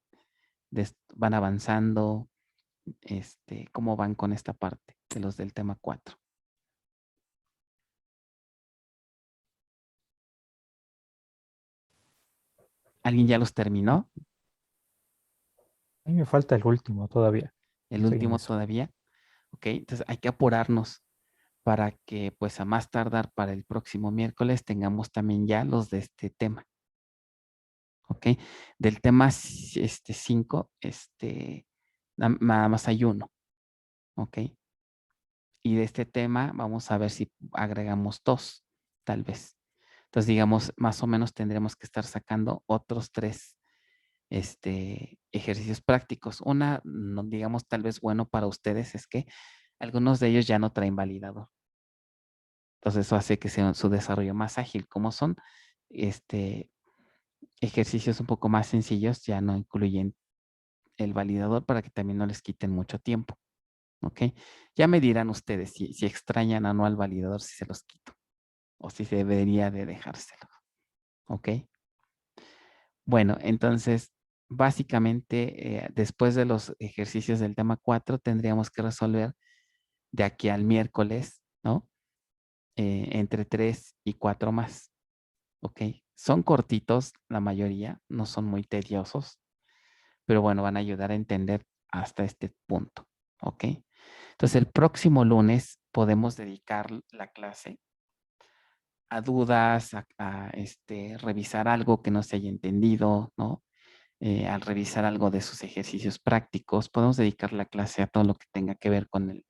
¿Van avanzando? ¿Cómo van con esta parte de los del tema 4? ¿Alguien ya los terminó? A mí me falta el último todavía. ¿El Estoy en último eso. todavía? Ok, entonces hay que apurarnos para que pues a más tardar para el próximo miércoles tengamos también ya los de este tema. ¿Ok? Del tema 5, nada más hay uno. ¿Ok? Y de este tema vamos a ver si agregamos 2, tal vez. Entonces, digamos, más o menos tendremos que estar sacando otros 3 ejercicios prácticos. Una, digamos, tal vez bueno para ustedes es que algunos de ellos ya no traen validador. Entonces, eso hace que sea su desarrollo más ágil. Como son ejercicios un poco más sencillos, ya no incluyen el validador para que también no les quiten mucho tiempo. ¿Ok? Ya me dirán ustedes si extrañan o no al validador, si se los quito o si se debería de dejárselo. ¿Ok? Bueno, entonces, básicamente, después de los ejercicios del tema 4, tendríamos que resolver de aquí al miércoles, ¿no? Entre 3 y 4 más. ¿Ok? Son cortitos, la mayoría, no son muy tediosos, pero bueno, van a ayudar a entender hasta este punto. ¿Ok? Entonces, el próximo lunes podemos dedicar la clase a dudas, a revisar algo que no se haya entendido, ¿no? Al revisar algo de sus ejercicios prácticos, podemos dedicar la clase a todo lo que tenga que ver con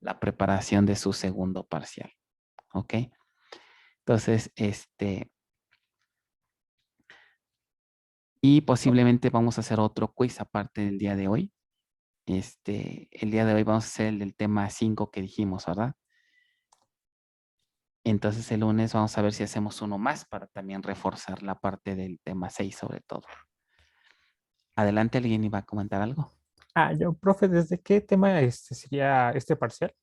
la preparación de su segundo parcial. ¿Ok? Entonces, y posiblemente vamos a hacer otro quiz aparte del día de hoy. El día de hoy vamos a hacer el del tema 5 que dijimos, ¿verdad? Entonces el lunes vamos a ver si hacemos uno más para también reforzar la parte del tema 6 sobre todo. Adelante, ¿alguien iba a comentar algo? Profe, ¿desde qué tema sería este parcial?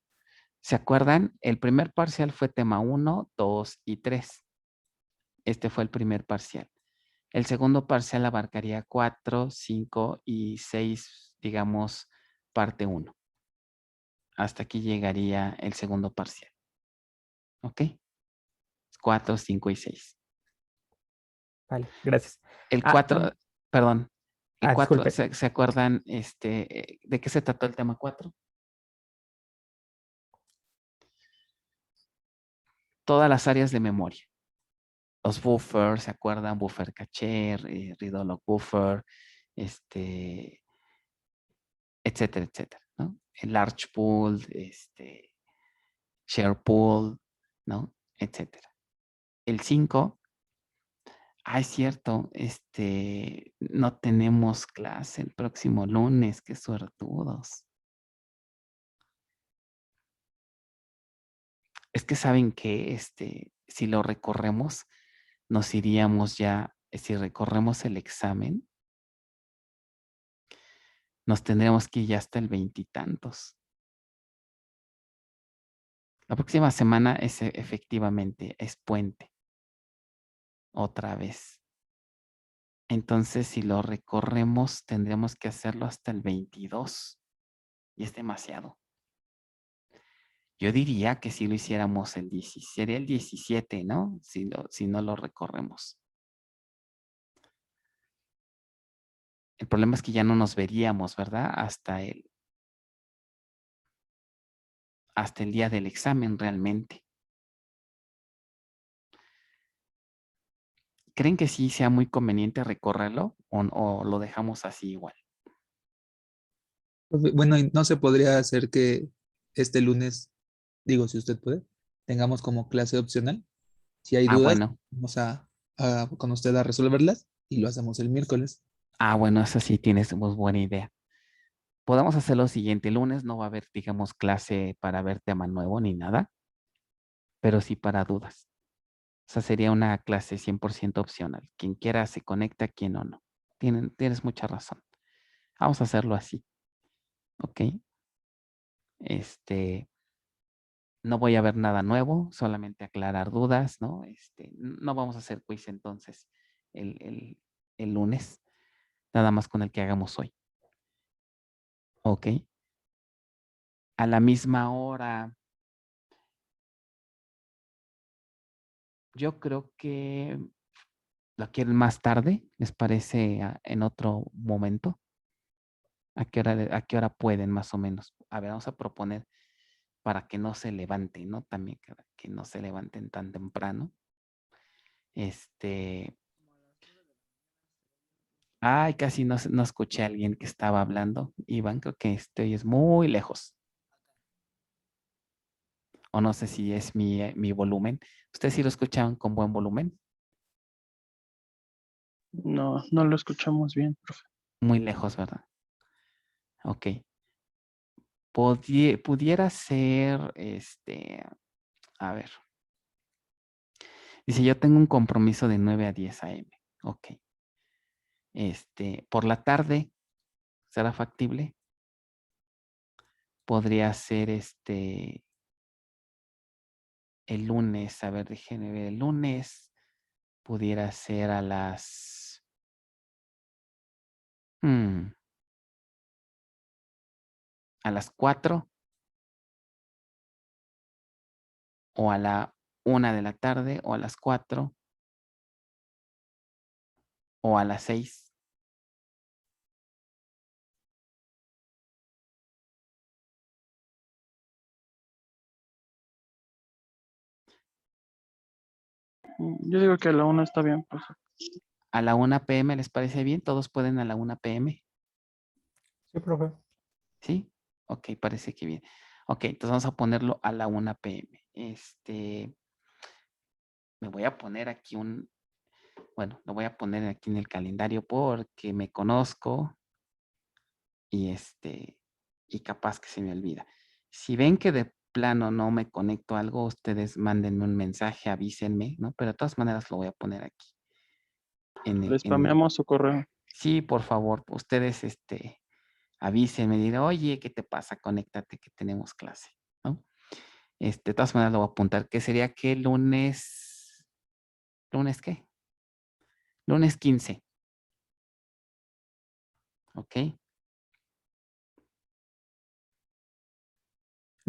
¿Se acuerdan? El primer parcial fue tema 1, 2 y 3. Este fue el primer parcial. El segundo parcial abarcaría 4, 5 y 6 digamos, parte 1. Hasta aquí llegaría el segundo parcial. ¿Ok? 4, 5 y 6. Vale, gracias. El Ah, 4, perdón. El 4, disculpe. ¿se acuerdan de qué se trató el tema 4? Todas las áreas de memoria. Los buffers, ¿se acuerdan? Buffer caché, read all buffer, etcétera, etcétera, ¿no? El large pool, share pool, ¿no? Etcétera. El 5, es cierto, no tenemos clase el próximo lunes, qué suertudos. Es que saben que, si lo recorremos, nos iríamos ya, si recorremos el examen, nos tendríamos que ir ya hasta el 20 y tantos. La próxima semana es efectivamente, es puente. Otra vez. Entonces, si lo recorremos, tendremos que hacerlo hasta el 22. Y es demasiado. Yo diría que si lo hiciéramos el 17, sería el 17, ¿no? Si no lo recorremos. El problema es que ya no nos veríamos, ¿verdad? Hasta el día del examen realmente. ¿Creen que sí sea muy conveniente recorrerlo o lo dejamos así igual? Bueno, y no se podría hacer que este lunes, digo, si usted puede, tengamos como clase opcional. Si hay dudas, Bueno. vamos con usted a resolverlas y lo hacemos el miércoles. Bueno, eso sí tienes muy buena idea. Podemos hacer lo siguiente. El lunes no va a haber, digamos, clase para ver tema nuevo ni nada, pero sí para dudas. O sea, sería una clase 100% opcional. Quien quiera se conecta, quien no. Tienes mucha razón. Vamos a hacerlo así. ¿Ok? No voy a ver nada nuevo, solamente aclarar dudas, ¿no? No vamos a hacer quiz entonces el lunes, nada más con el que hagamos hoy. ¿Ok? A la misma hora, yo creo que lo quieren más tarde, ¿les parece en otro momento? ¿A qué hora pueden más o menos? A ver, vamos a proponer para que no se levanten, ¿no? También que no se levanten tan temprano. Casi no escuché a alguien que estaba hablando. Iván, creo que estoy es muy lejos. O no sé si es mi volumen. ¿Ustedes sí lo escuchaban con buen volumen? No, no lo escuchamos bien, profe. Muy lejos, ¿verdad? Ok. Pudiera ser, a ver. Dice, yo tengo un compromiso de 9 a 10 a.m. Ok. Por la tarde, ¿será factible? Podría ser el lunes. A ver, déjenme ver. El lunes pudiera ser a las... a las 4 o a la 1 de la tarde o a las 4 o a las 6. Yo digo que a la 1 está bien, profe. ¿A la 1 p.m. les parece bien? ¿Todos pueden a la 1 p.m.? Sí, profe. ¿Sí? Ok, parece que bien. Ok, entonces vamos a ponerlo a la 1 p.m. Me voy a poner aquí lo voy a poner aquí en el calendario porque me conozco y y capaz que se me olvida. Si ven que de plano no me conecto a algo, ustedes mándenme un mensaje, avísenme, ¿no? Pero de todas maneras lo voy a poner aquí. Le spameamos su correo. Sí, por favor, ustedes avísenme, dirán, oye, ¿qué te pasa? Conéctate que tenemos clase, ¿no? De todas maneras lo voy a apuntar, que sería que ¿lunes qué? Lunes 15. ¿Ok?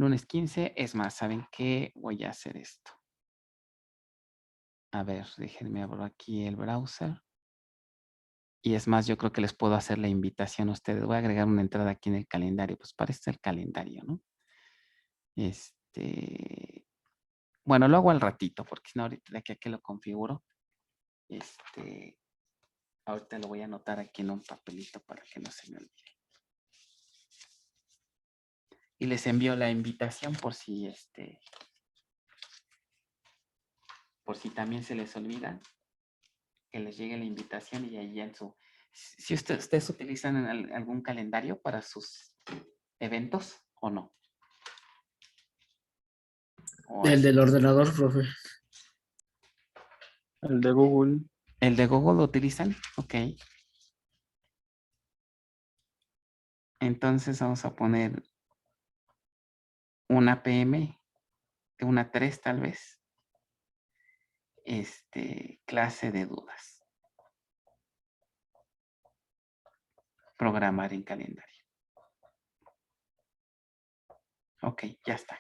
Lunes 15, es más, ¿saben qué? Voy a hacer esto. A ver, déjenme abrir aquí el browser. Y es más, yo creo que les puedo hacer la invitación a ustedes. Voy a agregar una entrada aquí en el calendario. Pues para esto el calendario, ¿no? Bueno, lo hago al ratito, porque si no, ahorita de aquí a que lo configuro. Ahorita lo voy a anotar aquí en un papelito para que no se me olvide. Y les envío la invitación por si también se les olvida, que les llegue la invitación y ahí en su... Si ustedes utilizan algún calendario para sus eventos o no. O El así. del ordenador, profe. El de Google. ¿El de Google lo utilizan? Ok. Entonces vamos a poner una PM, una 3 tal vez. Clase de dudas. Programar en calendario. Ok, ya está.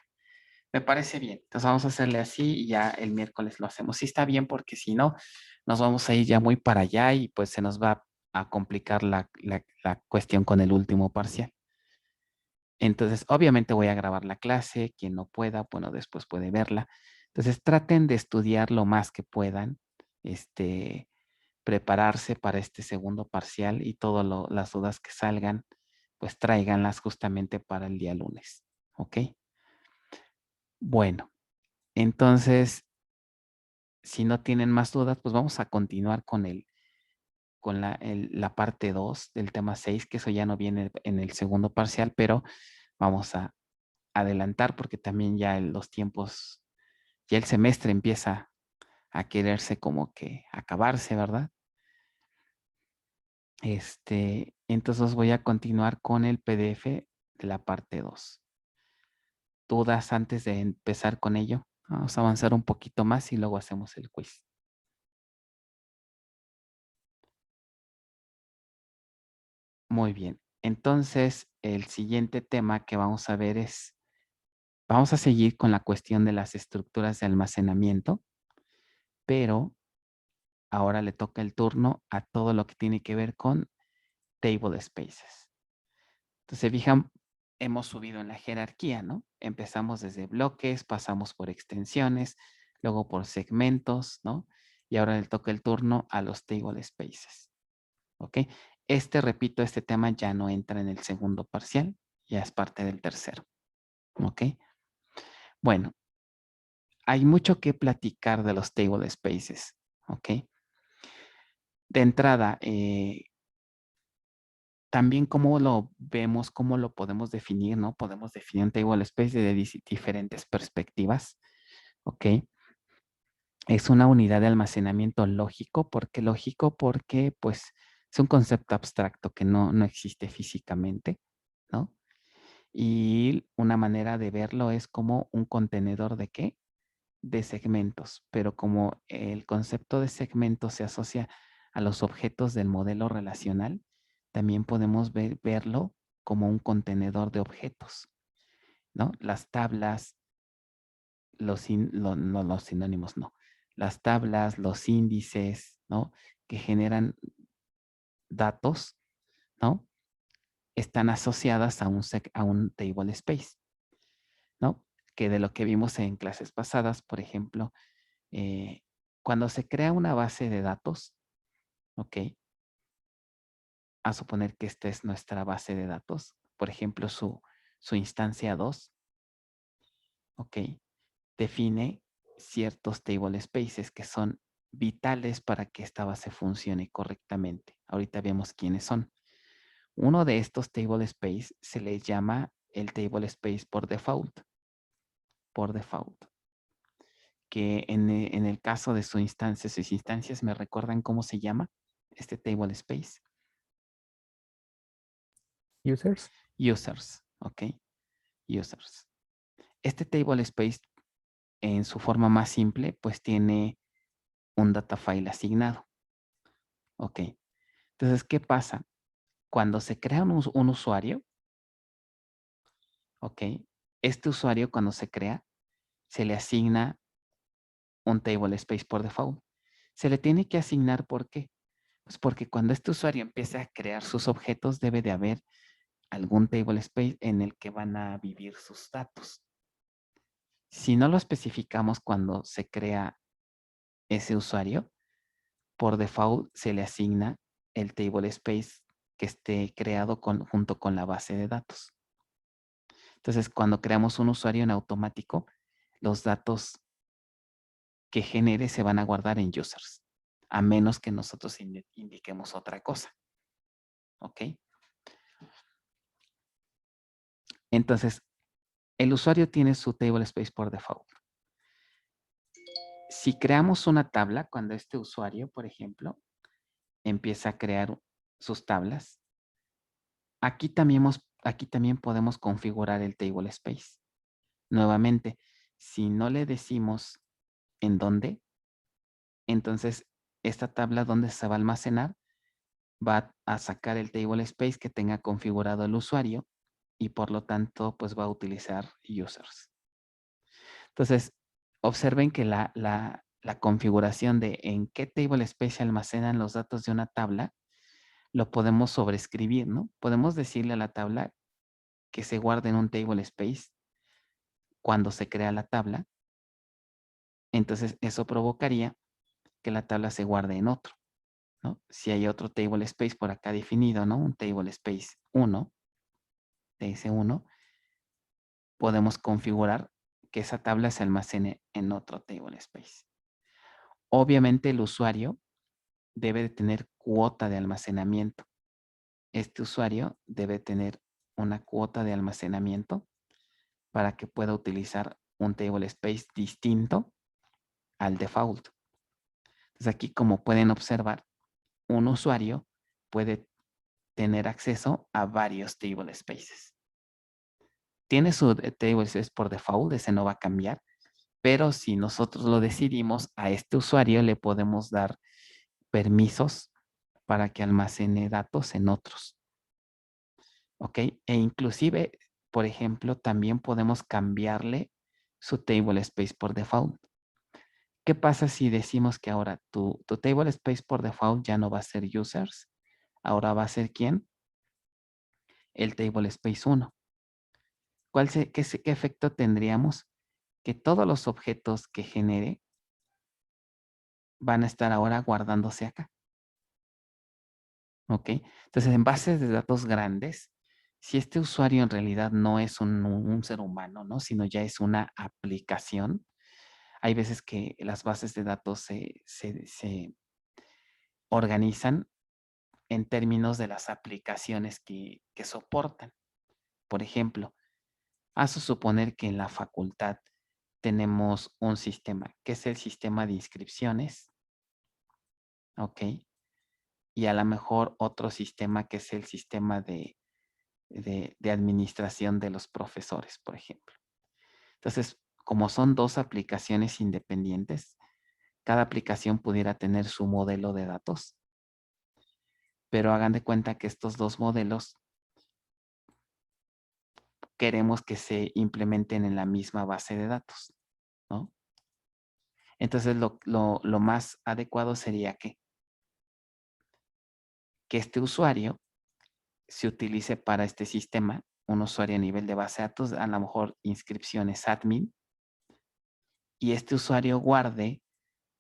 Me parece bien. Entonces vamos a hacerle así y ya el miércoles lo hacemos. Sí está bien porque si no, nos vamos a ir ya muy para allá y pues se nos va a complicar la cuestión con el último parcial. Entonces, obviamente voy a grabar la clase. Quien no pueda, bueno, después puede verla. Entonces, traten de estudiar lo más que puedan, prepararse para este segundo parcial y todas las dudas que salgan, pues tráiganlas justamente para el día lunes. ¿Ok? Bueno, entonces, si no tienen más dudas, pues vamos a continuar con la parte 2 del tema 6, que eso ya no viene en el segundo parcial, pero vamos a adelantar porque también ya los tiempos, ya el semestre empieza a quererse como que acabarse, ¿verdad? Entonces voy a continuar con el PDF de la parte 2. ¿Dudas antes de empezar con ello? Vamos a avanzar un poquito más y luego hacemos el quiz. Muy bien. Entonces, el siguiente tema que vamos a ver es, vamos a seguir con la cuestión de las estructuras de almacenamiento, pero ahora le toca el turno a todo lo que tiene que ver con table spaces. Entonces, fijan, hemos subido en la jerarquía, ¿no? Empezamos desde bloques, pasamos por extensiones, luego por segmentos, ¿no? Y ahora le toca el turno a los table spaces. ¿Ok? Repito, este tema ya no entra en el segundo parcial, ya es parte del tercero. ¿Ok? Bueno, hay mucho que platicar de los table spaces. ¿Ok? De entrada, también cómo lo vemos, cómo lo podemos definir, ¿no? Podemos definir un table space de diferentes perspectivas. ¿Ok? Es una unidad de almacenamiento lógico. ¿Por qué lógico? Porque, pues, es un concepto abstracto que no existe físicamente, ¿no? Y una manera de verlo es como un contenedor ¿de qué? De segmentos, pero como el concepto de segmentos se asocia a los objetos del modelo relacional, también podemos verlo como un contenedor de objetos, ¿no? Las tablas, no, los sinónimos, no. Las tablas, los índices, ¿no? Que generan datos, ¿no? Están asociadas a un table space, ¿no? Que de lo que vimos en clases pasadas, por ejemplo, cuando se crea una base de datos, ¿ok? A suponer que esta es nuestra base de datos, por ejemplo, su instancia 2, ¿ok? Define ciertos table spaces que son vitales para que esta base funcione correctamente. Ahorita vemos quiénes son. Uno de estos table space se le llama el table space por default. Por default. Que en el caso de sus instancias, ¿me recuerdan cómo se llama este table space? Users. Users, ¿ok? Users. Este table space, en su forma más simple, pues tiene un data file asignado. ¿Ok? Entonces, ¿qué pasa? Cuando se crea un usuario, ¿ok? este usuario cuando se crea, se le asigna un table space por default. Se le tiene que asignar, ¿por qué? Pues porque cuando este usuario empiece a crear sus objetos, debe de haber algún table space en el que van a vivir sus datos. Si no lo especificamos cuando se crea ese usuario, por default se le asigna el table space que esté creado junto con la base de datos. Entonces, cuando creamos un usuario en automático, los datos que genere se van a guardar en users, a menos que nosotros indiquemos otra cosa. ¿Ok? Entonces, el usuario tiene su table space por default. Si creamos una tabla, cuando este usuario, por ejemplo, empieza a crear sus tablas, aquí también podemos configurar el table space. Nuevamente, si no le decimos en dónde, entonces esta tabla donde se va a almacenar va a sacar el table space que tenga configurado el usuario y por lo tanto pues va a utilizar users. Entonces, observen que la configuración de en qué table space se almacenan los datos de una tabla lo podemos sobreescribir, ¿no? Podemos decirle a la tabla que se guarde en un table space cuando se crea la tabla. Entonces, eso provocaría que la tabla se guarde en otro, ¿no? Si hay otro table space por acá definido, ¿no? Un table space 1, TS1, podemos configurar que esa tabla se almacene en otro table space. Obviamente el usuario debe de tener cuota de almacenamiento. Este usuario debe tener una cuota de almacenamiento para que pueda utilizar un table space distinto al default. Entonces aquí, como pueden observar, un usuario puede tener acceso a varios table spaces. Tiene su table space por default, ese no va a cambiar, pero si nosotros lo decidimos, a este usuario le podemos dar permisos para que almacene datos en otros. ¿Ok? E inclusive, por ejemplo, también podemos cambiarle su table space por default. ¿Qué pasa si decimos que ahora tu table space por default ya no va a ser users? Ahora va a ser ¿quién? El table space 1. ¿Qué efecto tendríamos? Que todos los objetos que genere van a estar ahora guardándose acá. ¿Ok? Entonces, en bases de datos grandes, si este usuario en realidad no es un ser humano, ¿no? Sino ya es una aplicación, hay veces que las bases de datos se organizan en términos de las aplicaciones que soportan. Por ejemplo, haz suponer que en la facultad tenemos un sistema, que es el sistema de inscripciones, ¿ok? Y a lo mejor otro sistema que es el sistema de administración de los profesores, por ejemplo. Entonces, como son dos aplicaciones independientes, cada aplicación pudiera tener su modelo de datos, pero hagan de cuenta que estos dos modelos queremos que se implementen en la misma base de datos, ¿no? Entonces, lo más adecuado sería que este usuario se utilice para este sistema, un usuario a nivel de base de datos, a lo mejor inscripciones admin, y este usuario guarde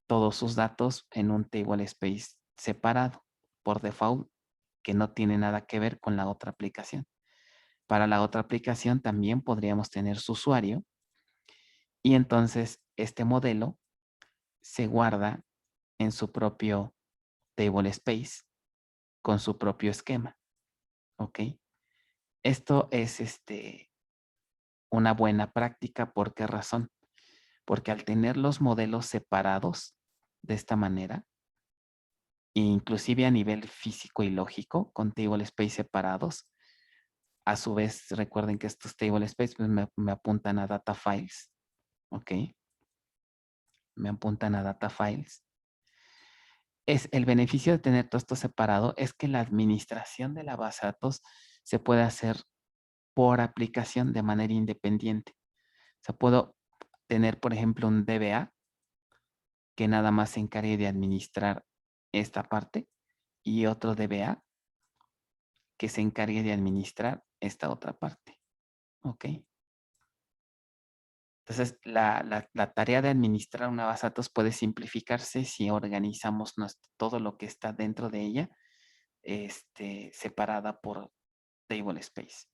todos sus datos en un table space separado por default que no tiene nada que ver con la otra aplicación. Para la otra aplicación también podríamos tener su usuario y entonces este modelo se guarda en su propio table space con su propio esquema. ¿Ok? Esto es una buena práctica. ¿Por qué razón? Porque al tener los modelos separados de esta manera, inclusive a nivel físico y lógico, con table space separados, a su vez recuerden que estos table space pues, me apuntan a data files, ¿ok? Me apuntan a data files. El beneficio de tener todo esto separado es que la administración de la base de datos se puede hacer por aplicación de manera independiente. O sea, puedo tener, por ejemplo, un DBA que nada más se encargue de administrar esta parte y otro DBA que se encargue de administrar esta otra parte. ¿Ok? Entonces, la tarea de administrar una base de datos puede simplificarse si organizamos todo lo que está dentro de ella, separada por table space.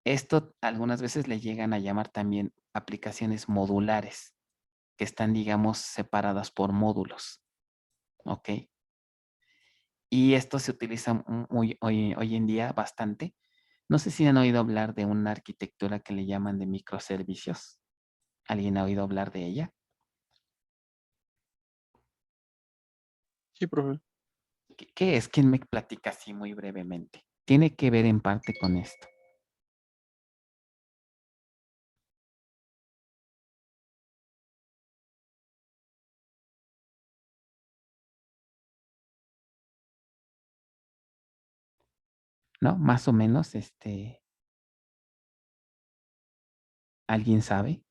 Esto algunas veces le llegan a llamar también aplicaciones modulares, que están, digamos, separadas por módulos. ¿Ok? Y esto se utiliza hoy en día bastante. No sé si han oído hablar de una arquitectura que le llaman de microservicios. ¿Alguien ha oído hablar de ella? Sí, profe. ¿Qué es? ¿Quién me platica así muy brevemente? Tiene que ver en parte con esto. ¿No? Más o menos, ¿alguien sabe?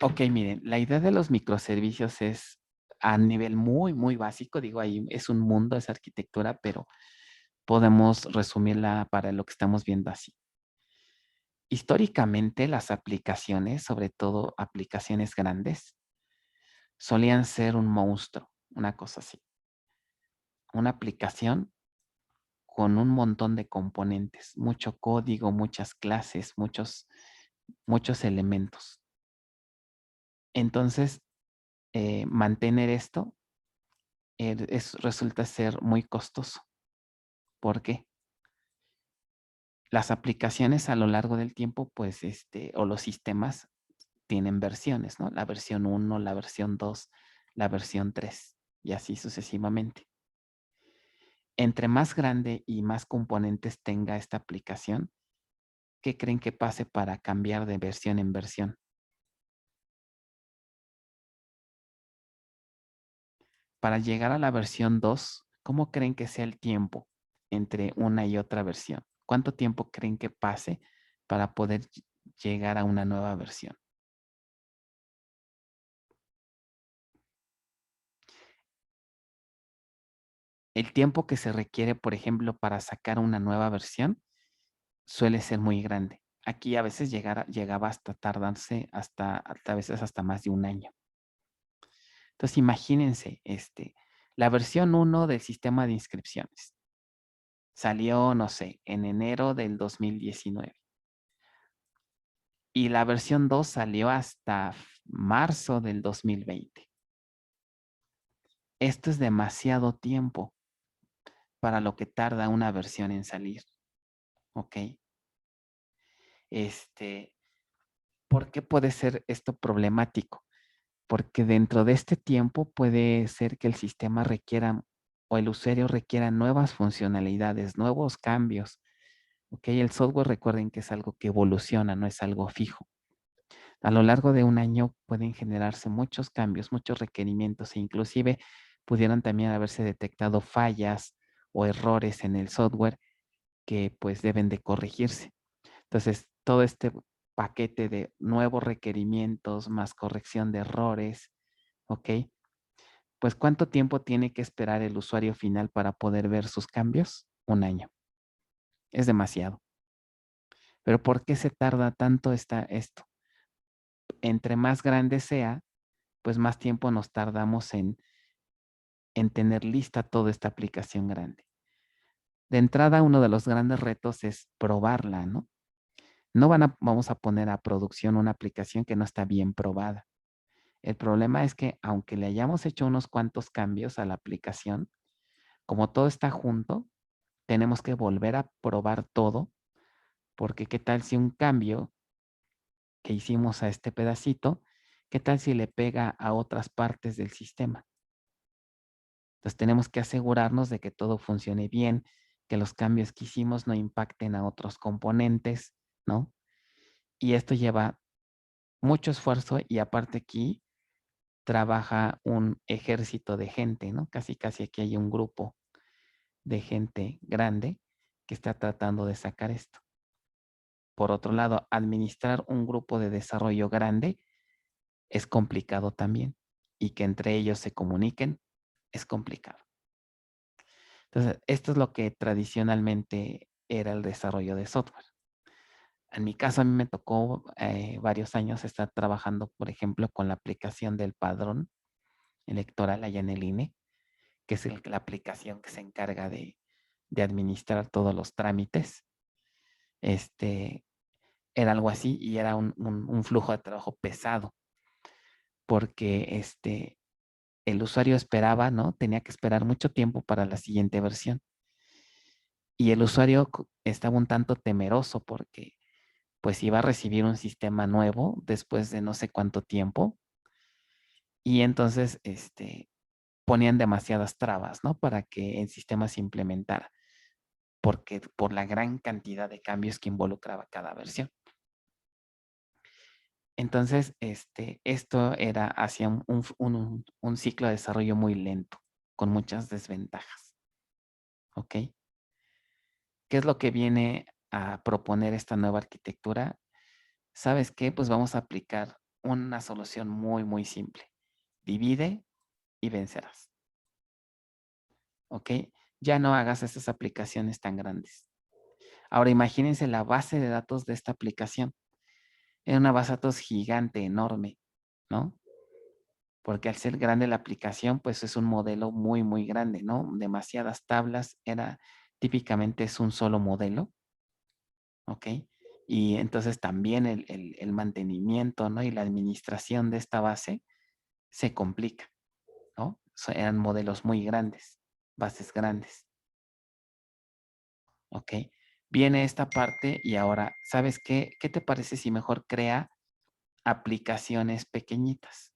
Ok, miren, la idea de los microservicios es a nivel muy básico. Digo, ahí es un mundo, es arquitectura, pero podemos resumirla para lo que estamos viendo así. Históricamente, las aplicaciones, sobre todo aplicaciones grandes, solían ser un monstruo, una cosa así. Una aplicación con un montón de componentes, mucho código, muchas clases, muchos elementos. Entonces, mantener esto resulta ser muy costoso. ¿Por qué? Las aplicaciones a lo largo del tiempo, pues, o los sistemas tienen versiones, ¿no? La versión 1, la versión 2, la versión 3 y así sucesivamente. Entre más grande y más componentes tenga esta aplicación, ¿qué creen que pase para cambiar de versión en versión? Para llegar a la versión 2, ¿cómo creen que sea el tiempo entre una y otra versión? ¿Cuánto tiempo creen que pase para poder llegar a una nueva versión? El tiempo que se requiere, por ejemplo, para sacar una nueva versión suele ser muy grande. Aquí a veces llegaba hasta tardarse a veces hasta más de un año. Entonces, imagínense, la versión 1 del sistema de inscripciones salió, no sé, en enero del 2019. Y la versión 2 salió hasta marzo del 2020. Esto es demasiado tiempo para lo que tarda una versión en salir. ¿Ok? ¿Por qué puede ser esto problemático? Porque dentro de este tiempo puede ser que el sistema requiera o el usuario requiera nuevas funcionalidades, nuevos cambios. ¿Ok? El software, recuerden que es algo que evoluciona, no es algo fijo. A lo largo de un año pueden generarse muchos cambios, muchos requerimientos e inclusive pudieran también haberse detectado fallas o errores en el software que pues deben de corregirse. Entonces, todo este paquete de nuevos requerimientos más corrección de errores, ¿ok? Pues ¿cuánto tiempo tiene que esperar el usuario final para poder ver sus cambios? Un año. Es demasiado. Pero ¿por qué se tarda tanto esto? Entre más grande sea, pues más tiempo nos tardamos en tener lista toda esta aplicación grande. De entrada, uno de los grandes retos es probarla, ¿no? No vamos a poner a producción una aplicación que no está bien probada. El problema es que aunque le hayamos hecho unos cuantos cambios a la aplicación, como todo está junto, tenemos que volver a probar todo, porque qué tal si un cambio que hicimos a este pedacito, qué tal si le pega a otras partes del sistema. Entonces tenemos que asegurarnos de que todo funcione bien, que los cambios que hicimos no impacten a otros componentes, ¿no? Y esto lleva mucho esfuerzo y aparte aquí trabaja un ejército de gente, ¿no? Casi aquí hay un grupo de gente grande que está tratando de sacar esto. Por otro lado, administrar un grupo de desarrollo grande es complicado también, y que entre ellos se comuniquen es complicado. Entonces, esto es lo que tradicionalmente era el desarrollo de software. En mi caso, a mí me tocó varios años estar trabajando, por ejemplo, con la aplicación del padrón electoral allá en el INE, que es la aplicación que se encarga de administrar todos los trámites. Era algo así, y era un flujo de trabajo pesado, porque el usuario esperaba, ¿no? Tenía que esperar mucho tiempo para la siguiente versión. Y el usuario estaba un tanto temeroso porque pues iba a recibir un sistema nuevo después de no sé cuánto tiempo. Y entonces ponían demasiadas trabas, ¿no? Para que el sistema se implementara, porque por la gran cantidad de cambios que involucraba cada versión. Entonces, esto era hacia un ciclo de desarrollo muy lento, con muchas desventajas. ¿Ok? ¿Qué es lo que viene a proponer esta nueva arquitectura? ¿Sabes qué? Pues vamos a aplicar una solución muy, muy simple. Divide y vencerás. ¿Ok? Ya no hagas estas aplicaciones tan grandes. Ahora imagínense la base de datos de esta aplicación. Era una base de datos gigante, enorme, ¿no? Porque al ser grande la aplicación, pues es un modelo muy, muy grande, ¿no? Demasiadas tablas, típicamente es un solo modelo, ¿ok? Y entonces también el mantenimiento, ¿no? Y la administración de esta base se complica, ¿no? Eran modelos muy grandes, bases grandes, ¿ok? Viene esta parte y ahora, ¿sabes qué? ¿Qué te parece si mejor crea aplicaciones pequeñitas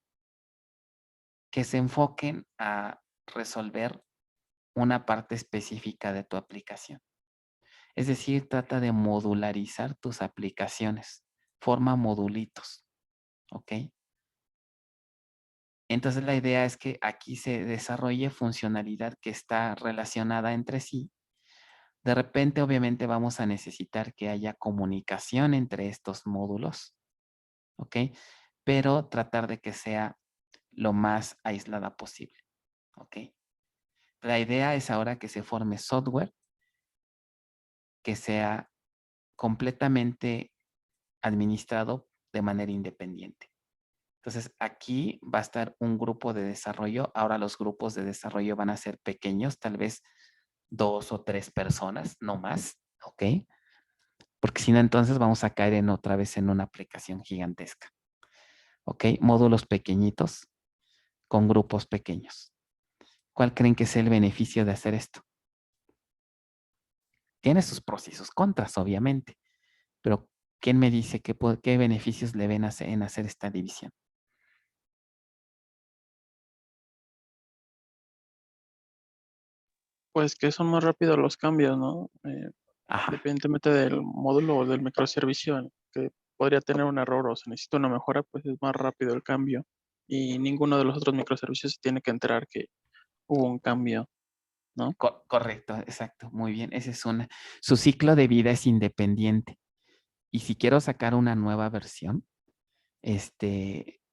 que se enfoquen a resolver una parte específica de tu aplicación? Es decir, trata de modularizar tus aplicaciones, forma modulitos, ¿ok? Entonces la idea es que aquí se desarrolle funcionalidad que está relacionada entre sí. De repente, obviamente, vamos a necesitar que haya comunicación entre estos módulos, ¿ok? Pero tratar de que sea lo más aislada posible, ¿ok? La idea es ahora que se forme software que sea completamente administrado de manera independiente. Entonces, aquí va a estar un grupo de desarrollo. Ahora los grupos de desarrollo van a ser pequeños, tal vez 2 o 3 personas, no más, ¿ok? Porque si no, entonces vamos a caer otra vez en una aplicación gigantesca, ¿ok? Módulos pequeñitos con grupos pequeños. ¿Cuál creen que es el beneficio de hacer esto? Tiene sus pros y sus contras, obviamente, pero ¿quién me dice qué beneficios le ven en hacer esta división? Pues que son más rápidos los cambios, ¿no? Ajá, Independientemente del módulo o del microservicio que podría tener un error o se necesita una mejora, pues es más rápido el cambio y ninguno de los otros microservicios se tiene que enterar que hubo un cambio, ¿no? correcto, exacto, muy bien. Su ciclo de vida es independiente. Y si quiero sacar una nueva versión,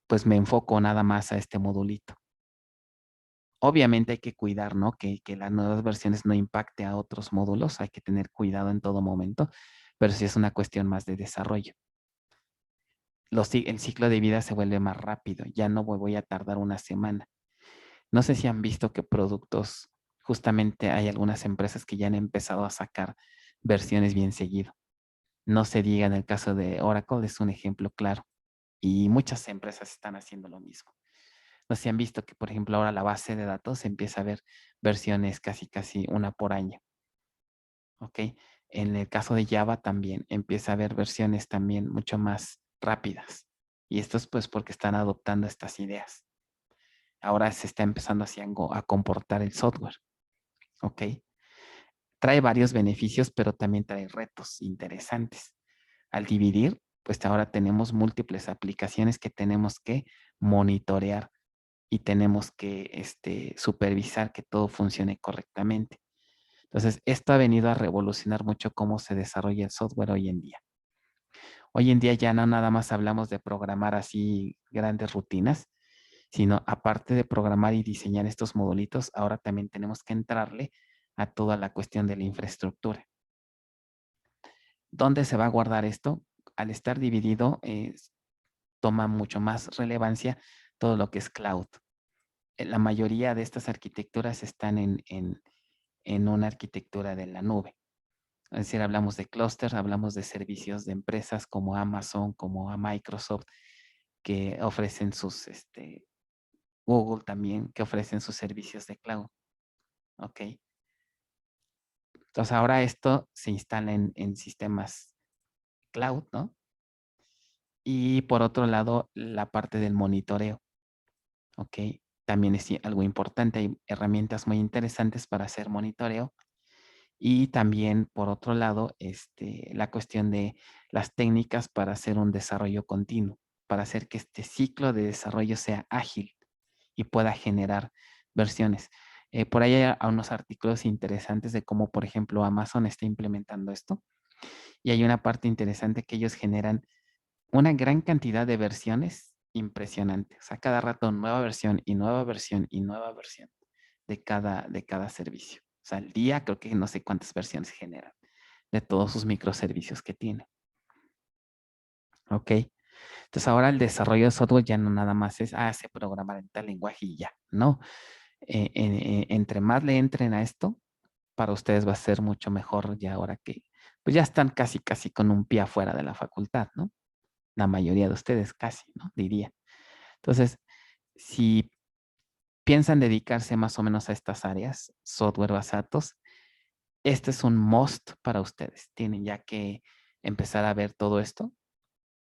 pues me enfoco nada más a este modulito. Obviamente hay que cuidar, ¿no? Que las nuevas versiones no impacte a otros módulos. Hay que tener cuidado en todo momento, pero sí es una cuestión más de desarrollo. El ciclo de vida se vuelve más rápido. Ya no voy a tardar una semana. No sé si han visto que productos, justamente hay algunas empresas que ya han empezado a sacar versiones bien seguido. No se diga en el caso de Oracle, es un ejemplo claro. Y muchas empresas están haciendo lo mismo. No sé si han visto que, por ejemplo, ahora la base de datos empieza a ver versiones casi una por año. ¿Ok? En el caso de Java también empieza a haber versiones también mucho más rápidas. Y esto es pues porque están adoptando estas ideas. Ahora se está empezando así a comportar el software. ¿Ok? Trae varios beneficios, pero también trae retos interesantes. Al dividir, pues ahora tenemos múltiples aplicaciones que tenemos que monitorear y tenemos que supervisar que todo funcione correctamente. Entonces, esto ha venido a revolucionar mucho cómo se desarrolla el software hoy en día. Hoy en día ya no nada más hablamos de programar así grandes rutinas, sino aparte de programar y diseñar estos modulitos, ahora también tenemos que entrarle a toda la cuestión de la infraestructura. ¿Dónde se va a guardar esto? Al estar dividido, toma mucho más relevancia todo lo que es cloud. La mayoría de estas arquitecturas están en una arquitectura de la nube. Es decir, hablamos de clúster, hablamos de servicios de empresas como Amazon, como a Microsoft, que ofrecen sus, Google también, que ofrecen sus servicios de cloud. ¿Ok? Entonces ahora esto se instala en sistemas cloud, ¿no? Y por otro lado, la parte del monitoreo. ¿Ok? También es algo importante. Hay herramientas muy interesantes para hacer monitoreo. Y también, por otro lado, la cuestión de las técnicas para hacer un desarrollo continuo, para hacer que este ciclo de desarrollo sea ágil y pueda generar versiones. Por ahí hay unos artículos interesantes de cómo, por ejemplo, Amazon está implementando esto. Y hay una parte interesante que ellos generan una gran cantidad de versiones impresionante. O sea, cada rato nueva versión y nueva versión y nueva versión de cada servicio. O sea, al día creo que no sé cuántas versiones generan de todos sus microservicios que tiene. Ok. Entonces ahora el desarrollo de software ya no nada más es, se programar en tal lenguaje y ya. No. Entre más le entren a esto, para ustedes va a ser mucho mejor ya ahora que pues ya están casi con un pie afuera de la facultad, ¿no? La mayoría de ustedes casi, ¿no? Diría. Entonces, si piensan dedicarse más o menos a estas áreas, software basados, este es un must para ustedes. Tienen ya que empezar a ver todo esto.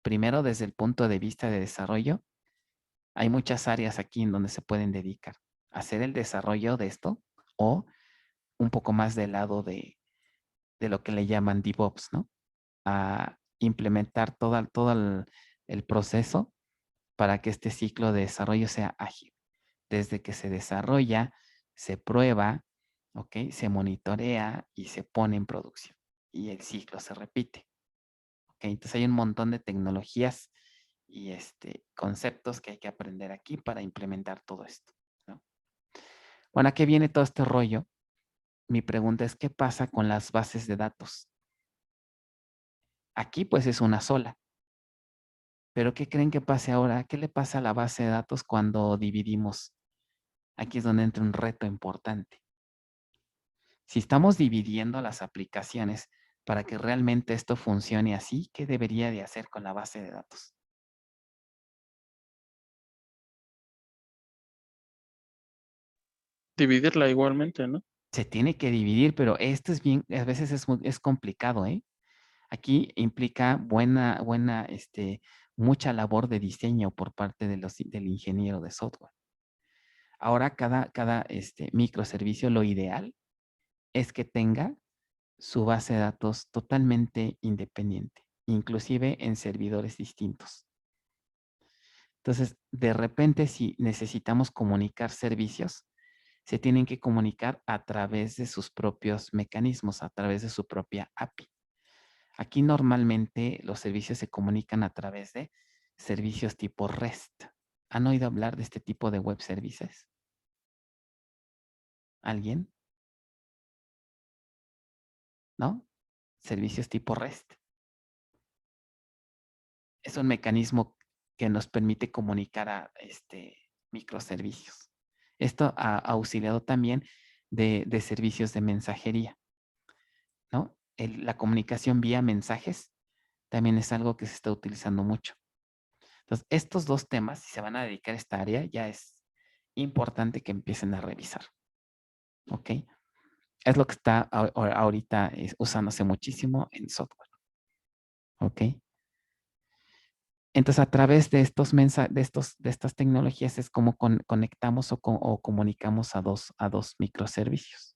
Primero, desde el punto de vista de desarrollo, hay muchas áreas aquí en donde se pueden dedicar a hacer el desarrollo de esto o un poco más del lado de lo que le llaman DevOps, ¿no? A implementar todo el proceso para que este ciclo de desarrollo sea ágil. Desde que se desarrolla, se prueba, ¿ok? Se monitorea y se pone en producción. Y el ciclo se repite. ¿Ok? Entonces hay un montón de tecnologías y conceptos que hay que aprender aquí para implementar todo esto, ¿no? Bueno, ¿a qué viene todo este rollo? Mi pregunta es, ¿qué pasa con las bases de datos? Aquí pues es una sola. Pero ¿qué creen que pase ahora? ¿Qué le pasa a la base de datos cuando dividimos? Aquí es donde entra un reto importante. Si estamos dividiendo las aplicaciones para que realmente esto funcione así, ¿qué debería de hacer con la base de datos? Dividirla igualmente, ¿no? Se tiene que dividir, pero esto es bien, a veces es complicado, ¿eh? Aquí implica mucha labor de diseño por parte del ingeniero de software. Ahora cada microservicio, lo ideal es que tenga su base de datos totalmente independiente, inclusive en servidores distintos. Entonces, de repente, si necesitamos comunicar servicios, se tienen que comunicar a través de sus propios mecanismos, a través de su propia API. Aquí normalmente los servicios se comunican a través de servicios tipo REST. ¿Han oído hablar de este tipo de web services? ¿Alguien? ¿No? Servicios tipo REST. Es un mecanismo que nos permite comunicar a microservicios. Esto ha auxiliado también de servicios de mensajería, ¿no? La comunicación vía mensajes también es algo que se está utilizando mucho. Entonces, estos dos temas, si se van a dedicar a esta área, ya es importante que empiecen a revisar. ¿Ok? Es lo que está ahorita usándose muchísimo en software. ¿Ok? Entonces, a través de de estas tecnologías es como conectamos o comunicamos a dos microservicios.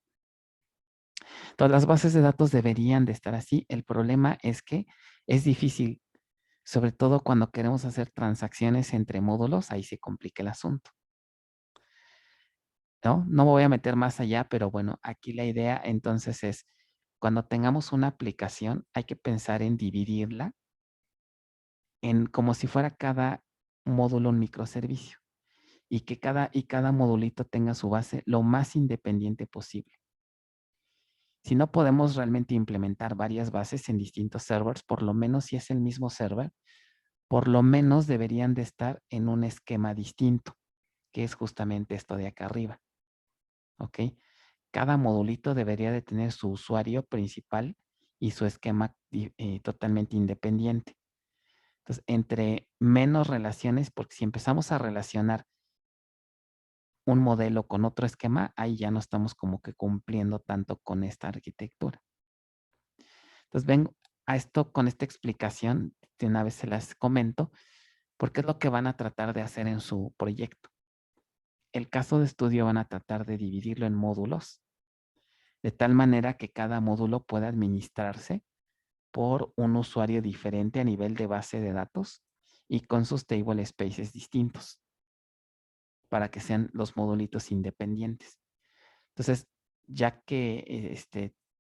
Entonces, las bases de datos deberían de estar así. El problema es que es difícil, sobre todo cuando queremos hacer transacciones entre módulos, ahí se complica el asunto. ¿no? No me voy a meter más allá, pero bueno, aquí la idea entonces es, cuando tengamos una aplicación, hay que pensar en dividirla en como si fuera cada módulo un microservicio y que cada modulito tenga su base lo más independiente posible. Si no podemos realmente implementar varias bases en distintos servers, por lo menos si es el mismo server, por lo menos deberían de estar en un esquema distinto, que es justamente esto de acá arriba. ¿Ok? Cada modulito debería de tener su usuario principal y su esquema totalmente independiente. Entonces, entre menos relaciones, porque si empezamos a relacionar un modelo con otro esquema, ahí ya no estamos como que cumpliendo tanto con esta arquitectura. Entonces, vengo a esto con esta explicación, de una vez se las comento, porque es lo que van a tratar de hacer en su proyecto. El caso de estudio van a tratar de dividirlo en módulos, de tal manera que cada módulo pueda administrarse por un usuario diferente a nivel de base de datos y con sus table spaces distintos para que sean los modulitos independientes. Entonces, ya que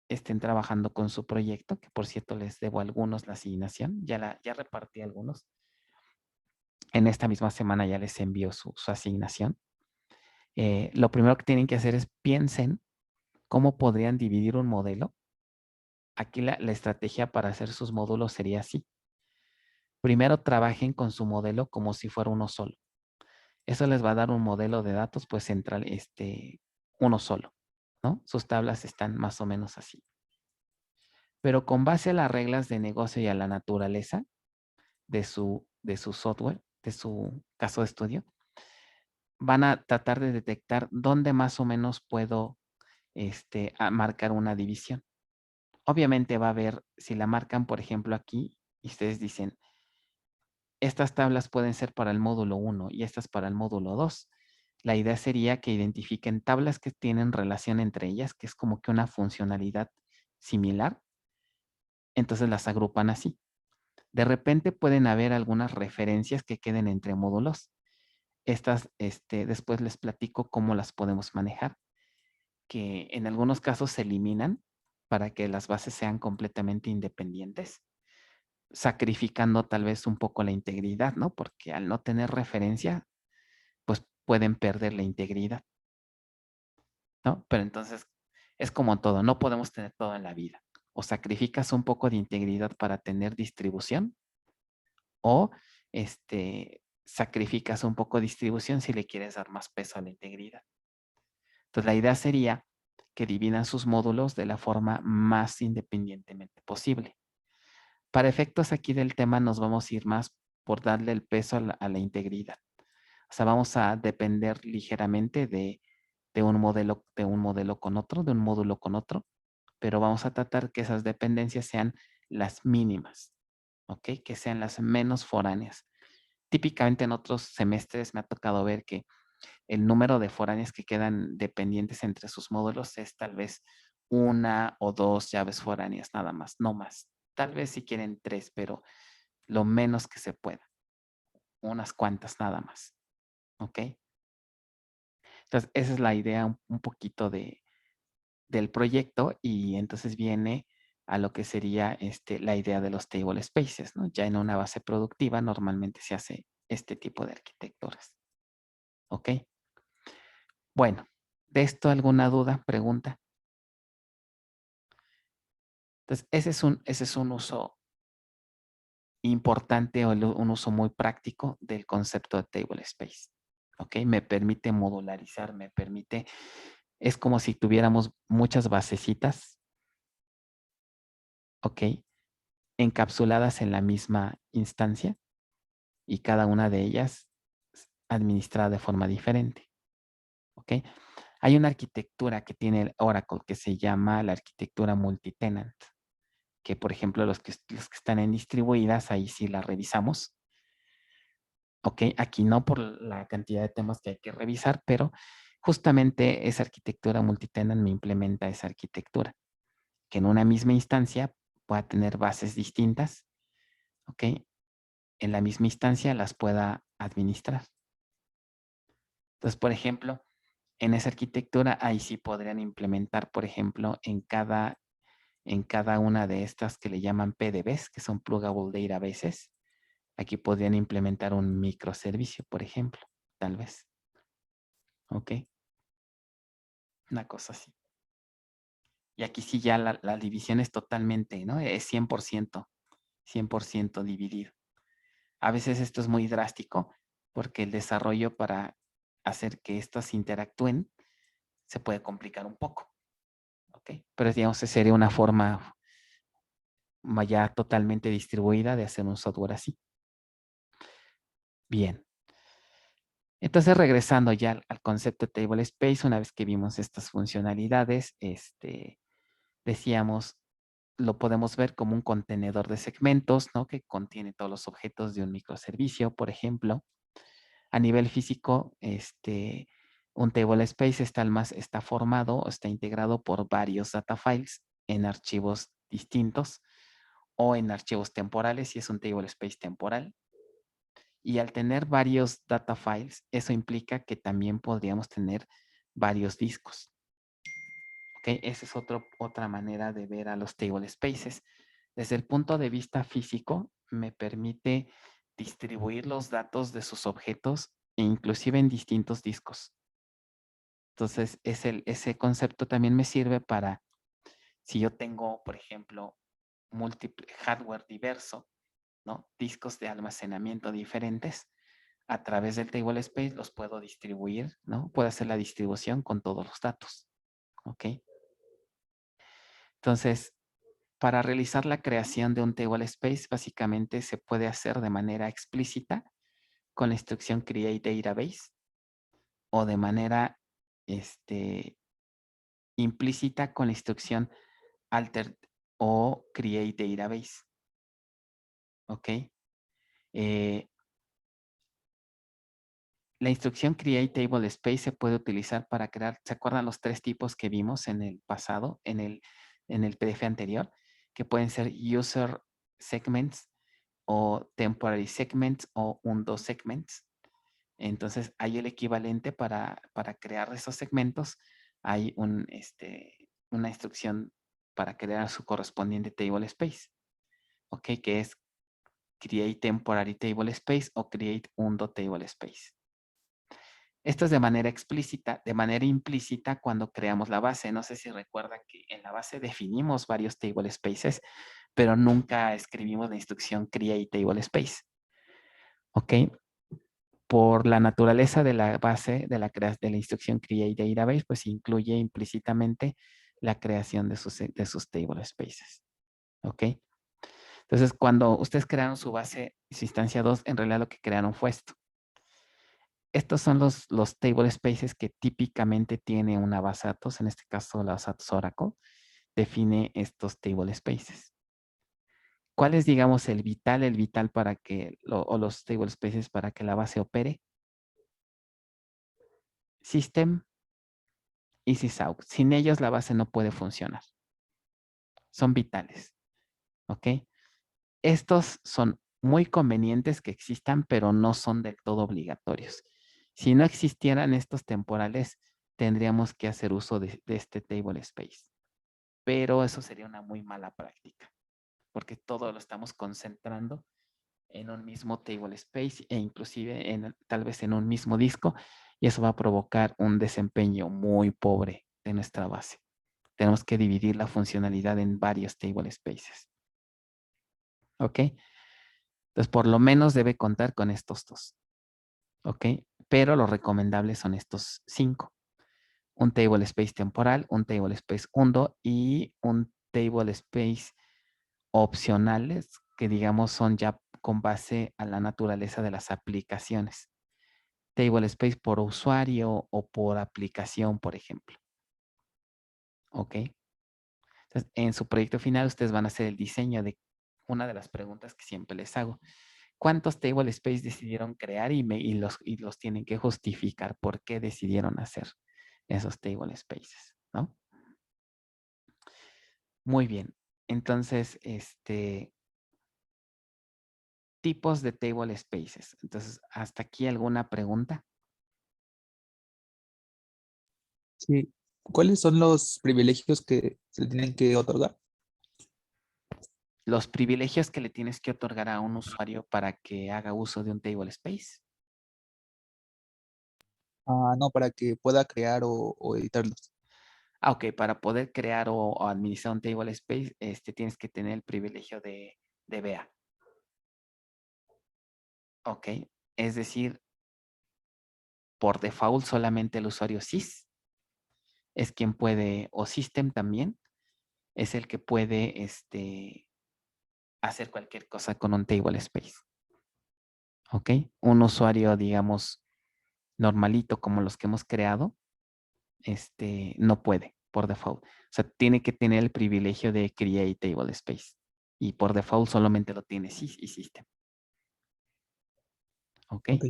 estén trabajando con su proyecto, que por cierto les debo a algunos la asignación, ya repartí algunos. En esta misma semana ya les envío su asignación. Lo primero que tienen que hacer es piensen cómo podrían dividir un modelo. Aquí la estrategia para hacer sus módulos sería así. Primero trabajen con su modelo como si fuera uno solo. Eso les va a dar un modelo de datos pues central, uno solo, ¿no? Sus tablas están más o menos así. Pero con base a las reglas de negocio y a la naturaleza de su software, de su caso de estudio, van a tratar de detectar dónde más o menos puedo marcar una división. Obviamente va a haber, si la marcan, por ejemplo, aquí, y ustedes dicen, estas tablas pueden ser para el módulo 1 y estas para el módulo 2. La idea sería que identifiquen tablas que tienen relación entre ellas, que es como que una funcionalidad similar. Entonces las agrupan así. De repente pueden haber algunas referencias que queden entre módulos. Estas, después les platico cómo las podemos manejar, que en algunos casos se eliminan para que las bases sean completamente independientes, sacrificando tal vez un poco la integridad, ¿no? Porque al no tener referencia, pues pueden perder la integridad, ¿no? Pero entonces es como todo, no podemos tener todo en la vida. O sacrificas un poco de integridad para tener distribución o sacrificas un poco de distribución si le quieres dar más peso a la integridad. Entonces la idea sería que dividan sus módulos de la forma más independientemente posible. Para efectos aquí del tema nos vamos a ir más por darle el peso a la integridad. O sea, vamos a depender ligeramente de un modelo con otro, de un módulo con otro, pero vamos a tratar que esas dependencias sean las mínimas, ¿ok? Que sean las menos foráneas. Típicamente en otros semestres me ha tocado ver que el número de foráneas que quedan dependientes entre sus módulos es tal vez una o dos llaves foráneas nada más, no más. Tal vez si quieren 3, pero lo menos que se pueda. Unas cuantas nada más. ¿Ok? Entonces, esa es la idea un poquito del proyecto y entonces viene a lo que sería la idea de los table spaces, ¿no? Ya en una base productiva normalmente se hace este tipo de arquitecturas. ¿Ok? Bueno, ¿de esto alguna duda, pregunta? Entonces, ese es un uso importante o un uso muy práctico del concepto de table space. ¿Ok? Me permite modularizar, es como si tuviéramos muchas basecitas, ¿ok? Encapsuladas en la misma instancia y cada una de ellas administrada de forma diferente, ¿ok? Hay una arquitectura que tiene el Oracle que se llama la arquitectura multitenant, que por ejemplo los que están en distribuidas, ahí sí la revisamos. Ok, aquí no por la cantidad de temas que hay que revisar, pero justamente esa arquitectura multitenant me implementa esa arquitectura, que en una misma instancia pueda tener bases distintas, ok, en la misma instancia las pueda administrar. Entonces, por ejemplo, en esa arquitectura, ahí sí podrían implementar, por ejemplo, en cada una de estas que le llaman PDBs, que son Pluggable Databases, aquí podrían implementar un microservicio, por ejemplo, tal vez. ¿Ok? Una cosa así. Y aquí sí ya la división es totalmente, ¿no? Es 100% dividido. A veces esto es muy drástico porque el desarrollo para hacer que estas interactúen se puede complicar un poco. ¿Ok? Pero digamos, sería una forma ya totalmente distribuida de hacer un software así. Bien. Entonces, regresando ya al concepto de Table Space, una vez que vimos estas funcionalidades, decíamos, lo podemos ver como un contenedor de segmentos, ¿no? Que contiene todos los objetos de un microservicio, por ejemplo. A nivel físico, un Table Space está formado o está integrado por varios data files en archivos distintos o en archivos temporales, si es un Table Space temporal. Y al tener varios data files, eso implica que también podríamos tener varios discos. ¿Ok? Esa es otra manera de ver a los table spaces. Desde el punto de vista físico, me permite distribuir los datos de sus objetos e inclusive en distintos discos. Entonces, ese concepto también me sirve para, si yo tengo, por ejemplo, hardware diverso, ¿no? Discos de almacenamiento diferentes, a través del table space los puedo distribuir, ¿no? Puedo hacer la distribución con todos los datos. ¿Ok? Entonces, para realizar la creación de un table space, básicamente se puede hacer de manera explícita con la instrucción create database o de manera implícita con la instrucción alter o create database. ¿Ok? La instrucción create table space se puede utilizar para crear, ¿se acuerdan los 3 tipos que vimos en el pasado, en el PDF anterior? Que pueden ser user segments o temporary segments o undo segments. Entonces, hay el equivalente para crear esos segmentos. Hay una instrucción para crear su correspondiente table space. ¿Ok? Que es create temporary table space o create undo table space. Esto es de manera explícita, de manera implícita cuando creamos la base. No sé si recuerdan que en la base definimos varios table spaces, pero nunca escribimos la instrucción create table space. ¿Ok? Por la naturaleza de la base de la instrucción create database, pues incluye implícitamente la creación de sus table spaces. ¿Ok? Entonces, cuando ustedes crearon su base, su instancia 2, en realidad lo que crearon fue esto. Estos son los table spaces que típicamente tiene una base de datos, en este caso la base de datos Oracle, define estos table spaces. ¿Cuál es, digamos, el vital para que, o los table spaces para que la base opere? System y sysout. Sin ellos la base no puede funcionar. Son vitales. ¿Ok? Estos son muy convenientes que existan, pero no son del todo obligatorios. Si no existieran estos temporales, tendríamos que hacer uso de este table space. Pero eso sería una muy mala práctica, porque todo lo estamos concentrando en un mismo table space e inclusive tal vez en un mismo disco, y eso va a provocar un desempeño muy pobre de nuestra base. Tenemos que dividir la funcionalidad en varios table spaces. ¿Ok? Entonces, por lo menos debe contar con estos 2. ¿Ok? Pero lo recomendable son estos 5. Un table space temporal, un table space undo y un table space opcionales que digamos son ya con base a la naturaleza de las aplicaciones. Table space por usuario o por aplicación, por ejemplo. ¿Ok? Entonces, en su proyecto final ustedes van a hacer el diseño de una de las preguntas que siempre les hago. ¿Cuántos table space decidieron crear y los tienen que justificar por qué decidieron hacer esos table spaces, ¿no? Muy bien. Entonces, tipos de table spaces. Entonces, ¿hasta aquí alguna pregunta? Sí. ¿Cuáles son los privilegios que se le tienen que otorgar? Los privilegios que le tienes que otorgar a un usuario para que haga uso de un table space. Ah, no, para que pueda crear o editarlos. Ah, ok, para poder crear o administrar un table space, tienes que tener el privilegio de BA. Ok, es decir, por default solamente el usuario sys es quien puede, o system también, es el que puede hacer cualquier cosa con un table space. Ok, un usuario, digamos, normalito como los que hemos creado, no puede por default. O sea, tiene que tener el privilegio de create table space. Y por default solamente lo tiene sys y system. Ok. Ok.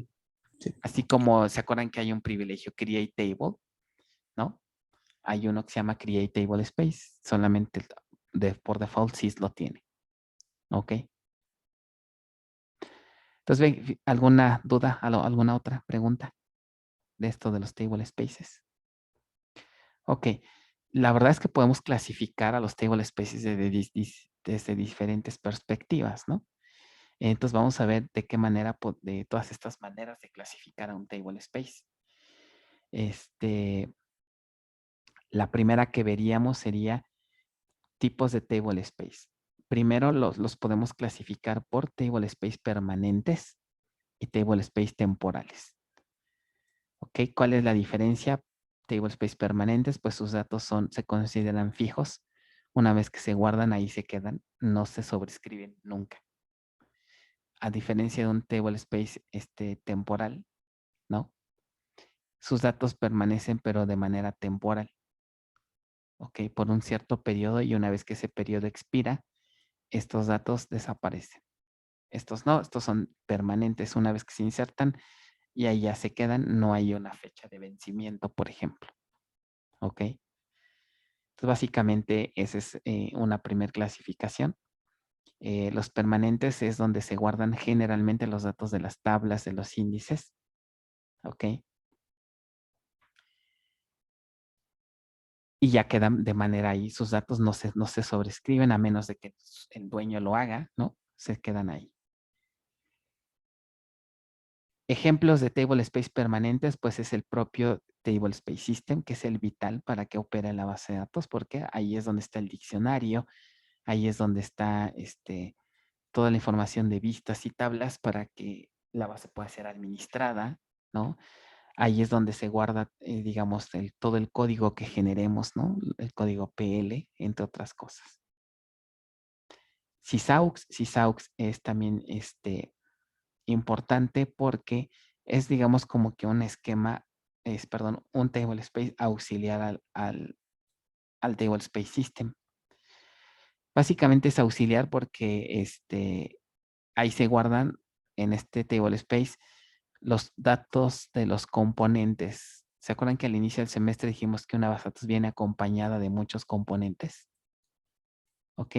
Sí. Así como se acuerdan que hay un privilegio create table, ¿no? Hay uno que se llama create table space. Solamente por default sys lo tiene. Ok. Entonces, ¿alguna duda, alguna otra pregunta de esto de los table spaces? Ok. La verdad es que podemos clasificar a los table spaces desde diferentes perspectivas, ¿no? Entonces vamos a ver de qué manera, de todas estas maneras de clasificar a un table space. La primera que veríamos sería tipos de table space. Primero los podemos clasificar por table space permanentes y table space temporales. ¿Ok? ¿Cuál es la diferencia? Table space permanentes, pues sus datos se consideran fijos. Una vez que se guardan, ahí se quedan. No se sobrescriben nunca. A diferencia de un table space temporal, ¿no? Sus datos permanecen, pero de manera temporal. ¿Ok? Por un cierto periodo, y una vez que ese periodo expira, estos datos desaparecen. Estos no, estos son permanentes una vez que se insertan y ahí ya se quedan, no hay una fecha de vencimiento, por ejemplo. ¿Ok? Entonces, básicamente, esa es una primera clasificación. Los permanentes es donde se guardan generalmente los datos de las tablas, de los índices. ¿Ok? Y ya quedan de manera ahí, sus datos no se sobrescriben a menos de que el dueño lo haga, ¿no? Se quedan ahí. Ejemplos de table space permanentes, pues es el propio table space system, que es el vital para que opere la base de datos, porque ahí es donde está el diccionario, ahí es donde está toda la información de vistas y tablas para que la base pueda ser administrada, ¿no? Ahí es donde se guarda, digamos, todo el código que generemos, ¿no? El código PL, entre otras cosas. Sysaux es también importante porque es, digamos, como que un esquema, perdón, un table space auxiliar al table space system. Básicamente es auxiliar porque ahí se guardan en este table space los datos de los componentes. ¿Se acuerdan que al inicio del semestre dijimos que una base de datos viene acompañada de muchos componentes? ¿Ok?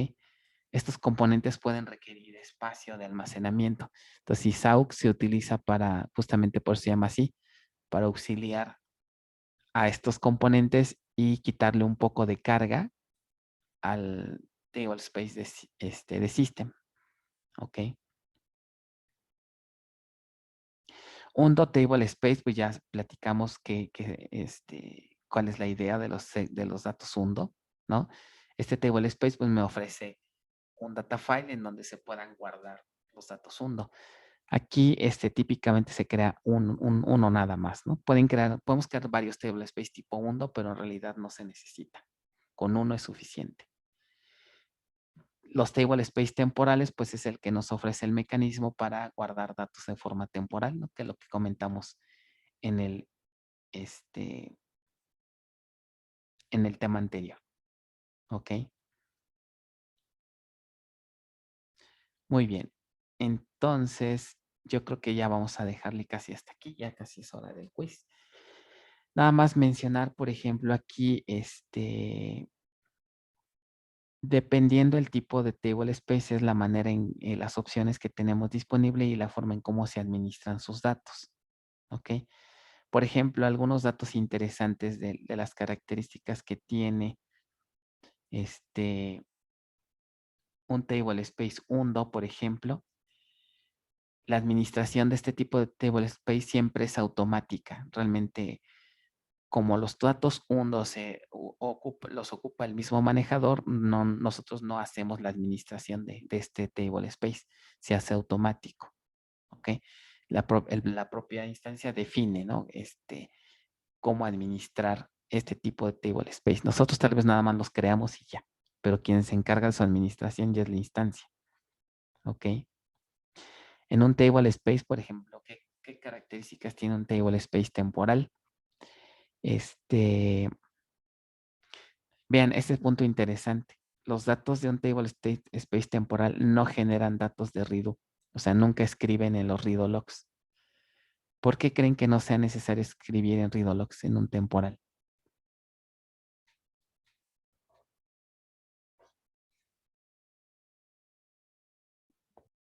Estos componentes pueden requerir espacio de almacenamiento. Entonces, Sysaux se utiliza para, justamente por eso se llama así, para auxiliar a estos componentes y quitarle un poco de carga al table space de system. ¿Ok? Un table space, pues ya platicamos cuál es la idea de los datos UNDO, ¿no? Este table space, pues me ofrece un data file en donde se puedan guardar los datos UNDO. Aquí, típicamente se crea uno nada más, ¿no? Podemos crear varios table space tipo UNDO, pero en realidad no se necesita. Con uno es suficiente. Los table space temporales, pues es el que nos ofrece el mecanismo para guardar datos de forma temporal, ¿no? Que es lo que comentamos en el, en el tema anterior. ¿Ok? Muy bien. Entonces, yo creo que ya vamos a dejarle casi hasta aquí. Ya casi es hora del quiz. Nada más mencionar, por ejemplo, aquí, dependiendo el tipo de table space, es la manera en las opciones que tenemos disponible y la forma en cómo se administran sus datos. ¿Ok? Por ejemplo, algunos datos interesantes de las características que tiene un table space undo, por ejemplo. La administración de este tipo de table space siempre es automática. Realmente, como los datos undos los ocupa el mismo manejador, nosotros no hacemos la administración de este table space. Se hace automático. ¿Ok? La propia instancia define, ¿no? Cómo administrar este tipo de table space. Nosotros tal vez nada más los creamos y ya, pero quien se encarga de su administración ya es la instancia. ¿Ok? En un table space, por ejemplo, ¿qué características tiene un table space temporal? Vean, este es punto interesante. Los datos de un table space temporal no generan datos de redo. O sea, nunca escriben en los redo logs. ¿Por qué creen que no sea necesario escribir en redo logs en un temporal?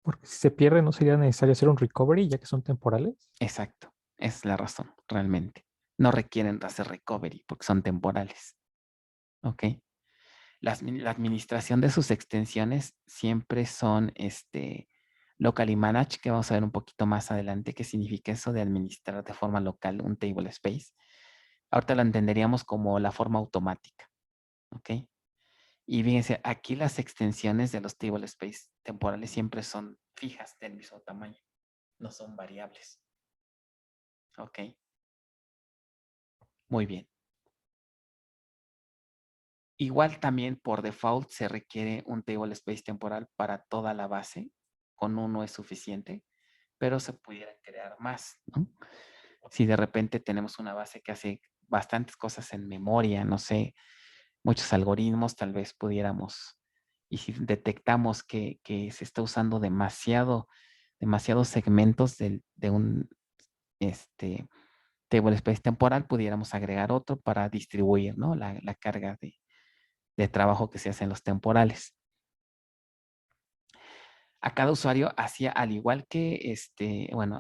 Porque si se pierde, ¿no sería necesario hacer un recovery ya que son temporales? Exacto. Esa es la razón, realmente. No requieren hacer recovery porque son temporales. ¿Ok? La administración de sus extensiones siempre son local y manage, que vamos a ver un poquito más adelante qué significa eso de administrar de forma local un table space. Ahorita lo entenderíamos como la forma automática. ¿Ok? Y fíjense, aquí las extensiones de los table space temporales siempre son fijas del mismo tamaño. No son variables. ¿Ok? Muy bien. Igual también por default se requiere un table space temporal para toda la base. Con uno es suficiente, pero se pudieran crear más, ¿no? Si de repente tenemos una base que hace bastantes cosas en memoria, no sé, muchos algoritmos, tal vez pudiéramos, y si detectamos que se está usando demasiados segmentos de un table space temporal, pudiéramos agregar otro para distribuir, ¿no? La carga de trabajo que se hace en los temporales. A cada usuario hacía, al igual que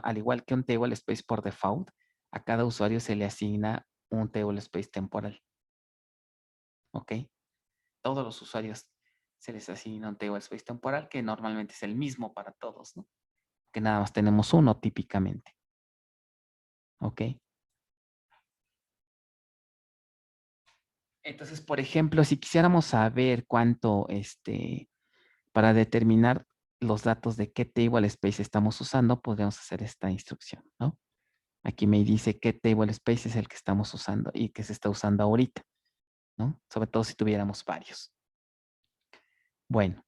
al igual que un table space por default, a cada usuario se le asigna un table space temporal. ¿Ok? Todos los usuarios se les asigna un table space temporal que normalmente es el mismo para todos, ¿no? Que nada más tenemos uno típicamente. ¿Ok? Entonces, por ejemplo, si quisiéramos saber cuánto, para determinar los datos de qué table space estamos usando, podríamos hacer esta instrucción, ¿no? Aquí me dice qué table space es el que estamos usando y que se está usando ahorita, ¿no? Sobre todo si tuviéramos varios. Bueno.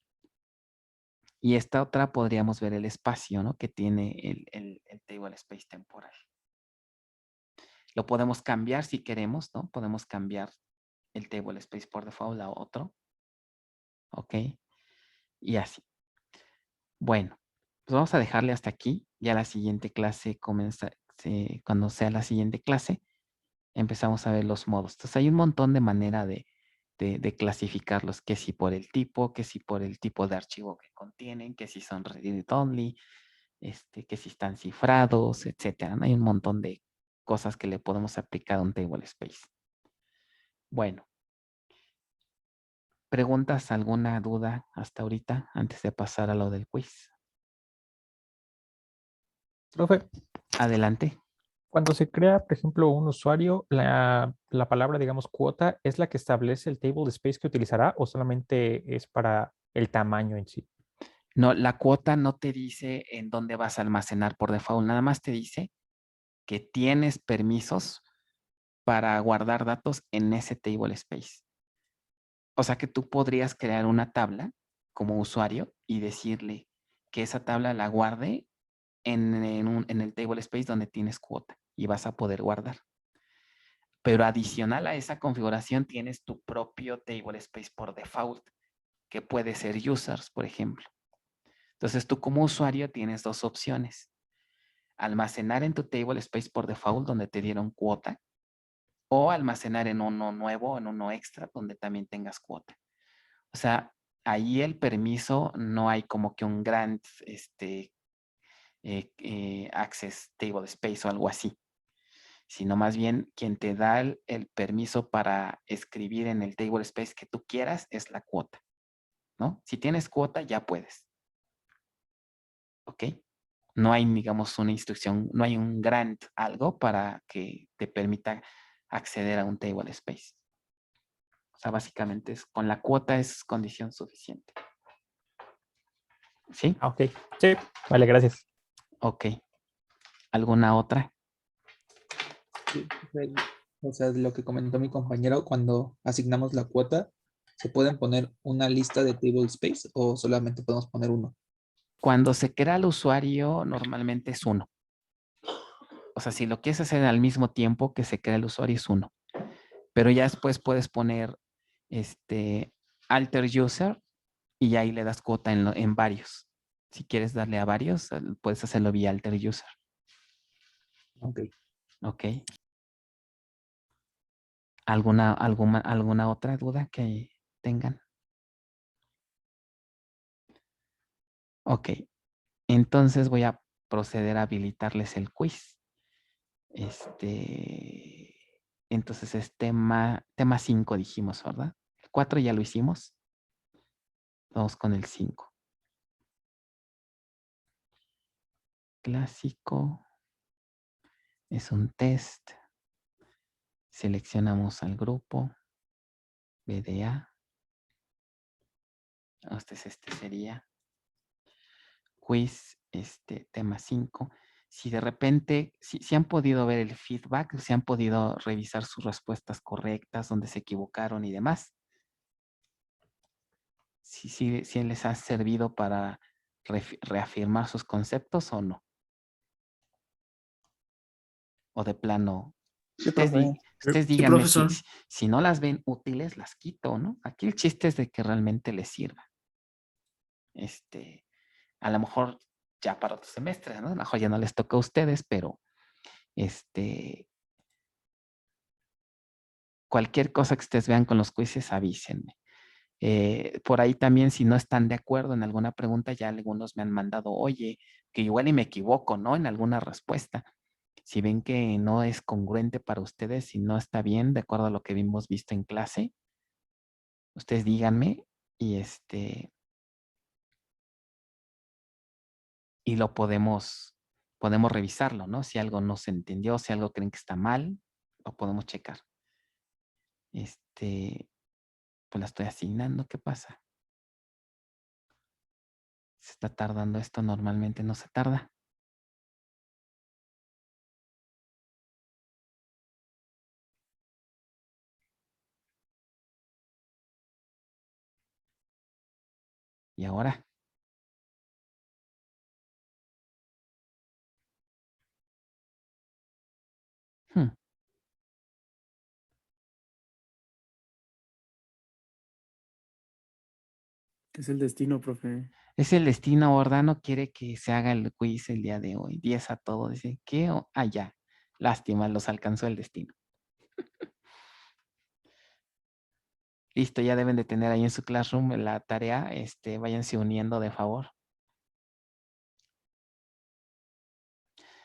Y esta otra podríamos ver el espacio, ¿no? Que tiene el table space temporal. Lo podemos cambiar si queremos, ¿no? Podemos cambiar el table space por default a otro. ¿Ok? Y así. Bueno, pues vamos a dejarle hasta aquí. Ya la siguiente clase comienza, cuando sea la siguiente clase, empezamos a ver los modos. Entonces hay un montón de manera de clasificarlos, que si por el tipo, que si por el tipo de archivo que contienen, que si son read only, que si están cifrados, etcétera, ¿no? Hay un montón de cosas que le podemos aplicar a un table space. Bueno. ¿Preguntas, alguna duda hasta ahorita antes de pasar a lo del quiz? Profe, Adelante. cuando se crea, por ejemplo, un usuario, la palabra, digamos, cuota, ¿es la que establece el table space que utilizará o solamente es para el tamaño en sí? No, la cuota no te dice en dónde vas a almacenar por default, nada más te dice que tienes permisos para guardar datos en ese table space. O sea que tú podrías crear una tabla como usuario y decirle que esa tabla la guarde en el table space donde tienes cuota y vas a poder guardar. Pero adicional a esa configuración tienes tu propio table space por default, que puede ser users, por ejemplo. Entonces tú como usuario tienes dos opciones. Almacenar en tu table space por default donde te dieron cuota o almacenar en uno nuevo, en uno extra donde también tengas cuota. O sea, ahí el permiso no hay como que un grant access table space o algo así. sino más bien quien te da el permiso para escribir en el table space que tú quieras es la cuota, ¿no? Si tienes cuota, ya puedes. ¿Ok? No hay, digamos, una instrucción, no hay un grant, algo para que te permita acceder a un table space. O sea, básicamente con la cuota es condición suficiente. ¿Sí? Ah, ok. Sí, vale, gracias. Ok. ¿Alguna otra? Sí, o sea, lo que comentó mi compañero, cuando asignamos la cuota, ¿se pueden poner una lista de table space o solamente podemos poner uno? Cuando se crea el usuario, normalmente es 1. O sea, si lo quieres hacer al mismo tiempo que se crea el usuario, es 1. Pero ya después puedes poner alter user y ahí le das cuota en varios. Si quieres darle a varios, puedes hacerlo vía alter user. Ok. Ok. ¿Alguna otra duda que tengan? Ok. Entonces voy a proceder a habilitarles el quiz. Entonces es tema 5 dijimos, ¿verdad? El 4 ya lo hicimos. Vamos con el 5. Clásico. Es un test. Seleccionamos al grupo. BDA. Este sería quiz, tema 5. Si de repente, si han podido ver el feedback, si han podido revisar sus respuestas correctas, donde se equivocaron y demás. Si les ha servido para reafirmar sus conceptos o no. O de plano, Sí, ustedes, profe. ustedes Sí, díganme profesor. si no las ven útiles, las quito, ¿no? Aquí el chiste es de que realmente les sirva. A lo mejor ya para otros semestres, ¿no? A lo mejor ya no les toca a ustedes, pero cualquier cosa que ustedes vean con los quizzes, avísenme. Por ahí también, si no están de acuerdo en alguna pregunta, ya algunos me han mandado, oye, que igual y me equivoco, ¿no? En alguna respuesta. Si ven que no es congruente para ustedes, si no está bien, de acuerdo a lo que hemos visto en clase, ustedes díganme y y lo podemos revisarlo, ¿no? Si algo no se entendió, si algo creen que está mal, lo podemos checar. Pues la estoy asignando, ¿qué pasa? Se está tardando esto, normalmente no se tarda. ¿Y ahora? Hmm. ¿Qué es el destino, profe? Es el destino, ¿verdad? No quiere que se haga el quiz el día de hoy. 10 a todo. Dice, ¿qué? Ya. Lástima, los alcanzó el destino. Listo, ya deben de tener ahí en su classroom la tarea. Váyanse uniendo de favor.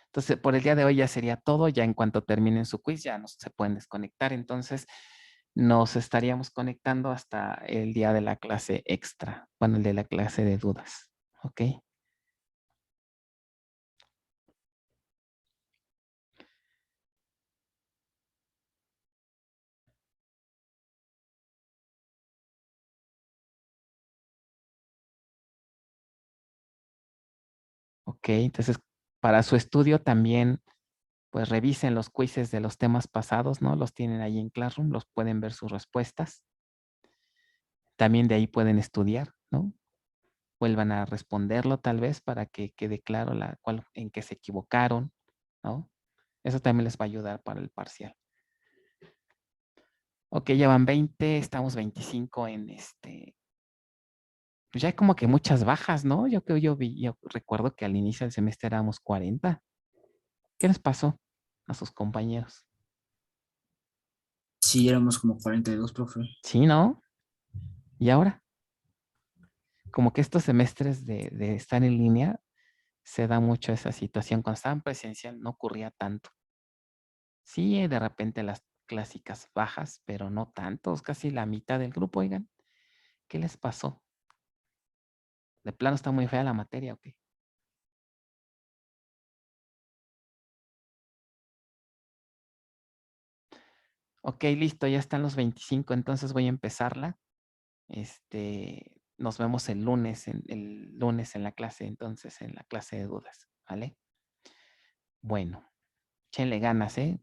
Entonces, por el día de hoy ya sería todo. Ya en cuanto terminen su quiz, ya no se pueden desconectar. Entonces, nos estaríamos conectando hasta el día de la clase extra. Bueno, el de la clase de dudas. ¿Ok? Ok, entonces, para su estudio también pues revisen los quizzes de los temas pasados, ¿no? Los tienen ahí en Classroom, los pueden ver sus respuestas. También de ahí pueden estudiar, ¿no? Vuelvan a responderlo tal vez para que quede claro en qué se equivocaron, ¿no? Eso también les va a ayudar para el parcial. Ok, ya van 20, estamos 25 en pues ya hay como que muchas bajas, ¿no? Yo recuerdo que al inicio del semestre éramos 40. ¿Qué les pasó a sus compañeros? Sí, éramos como 42, profe. Sí, ¿no? ¿Y ahora? Como que estos semestres de estar en línea se da mucho esa situación. Cuando estaba en presencial no ocurría tanto. Sí, de repente las clásicas bajas, pero no tantos, casi la mitad del grupo, oigan. ¿Qué les pasó? ¿De plano está muy fea la materia o qué? Ok, listo, ya están los 25, entonces voy a empezarla. Nos vemos el lunes en la clase, entonces, en la clase de dudas, ¿vale? Bueno, échenle ganas, ¿eh?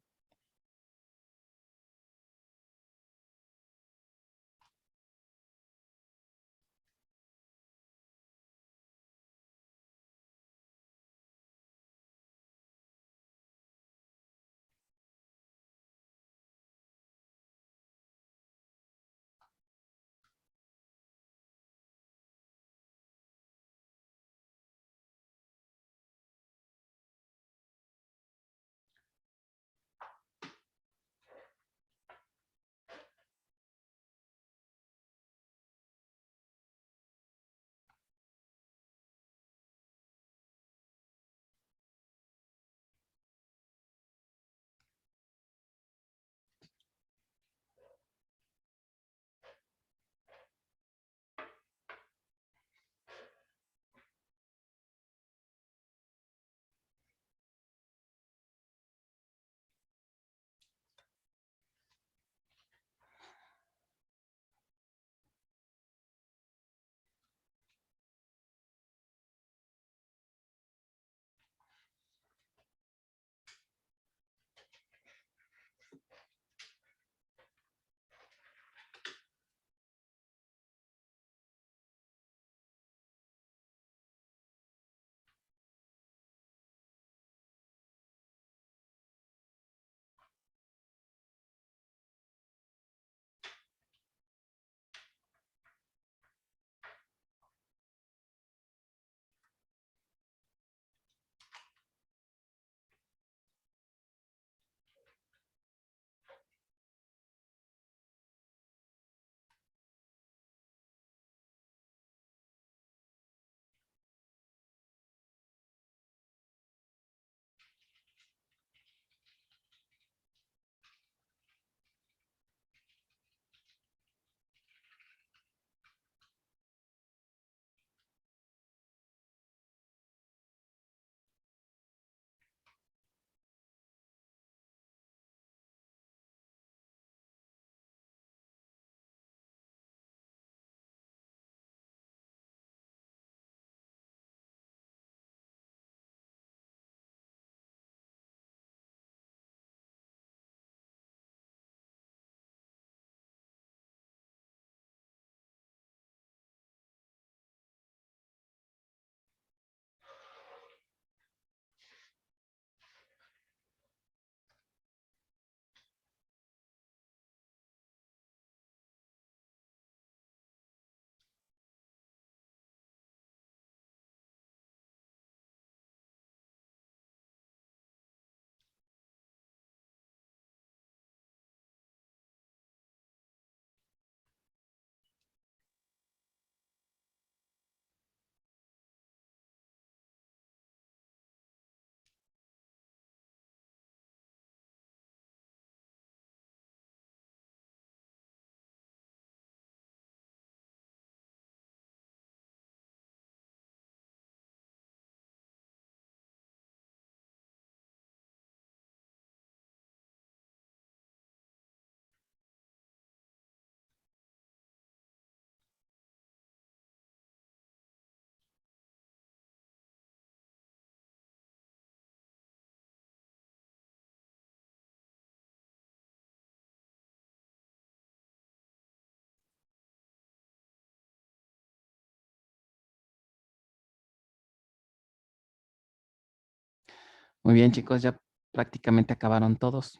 Muy bien, chicos, ya prácticamente acabaron todos.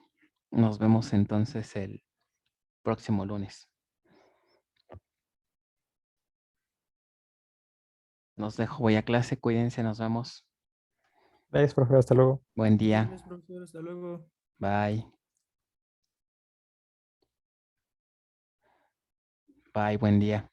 Nos vemos entonces el próximo lunes. Los dejo, voy a clase, cuídense, nos vemos. Gracias, profe. Hasta luego. Buen día. Gracias, profesor. Hasta luego. Bye. Bye, buen día.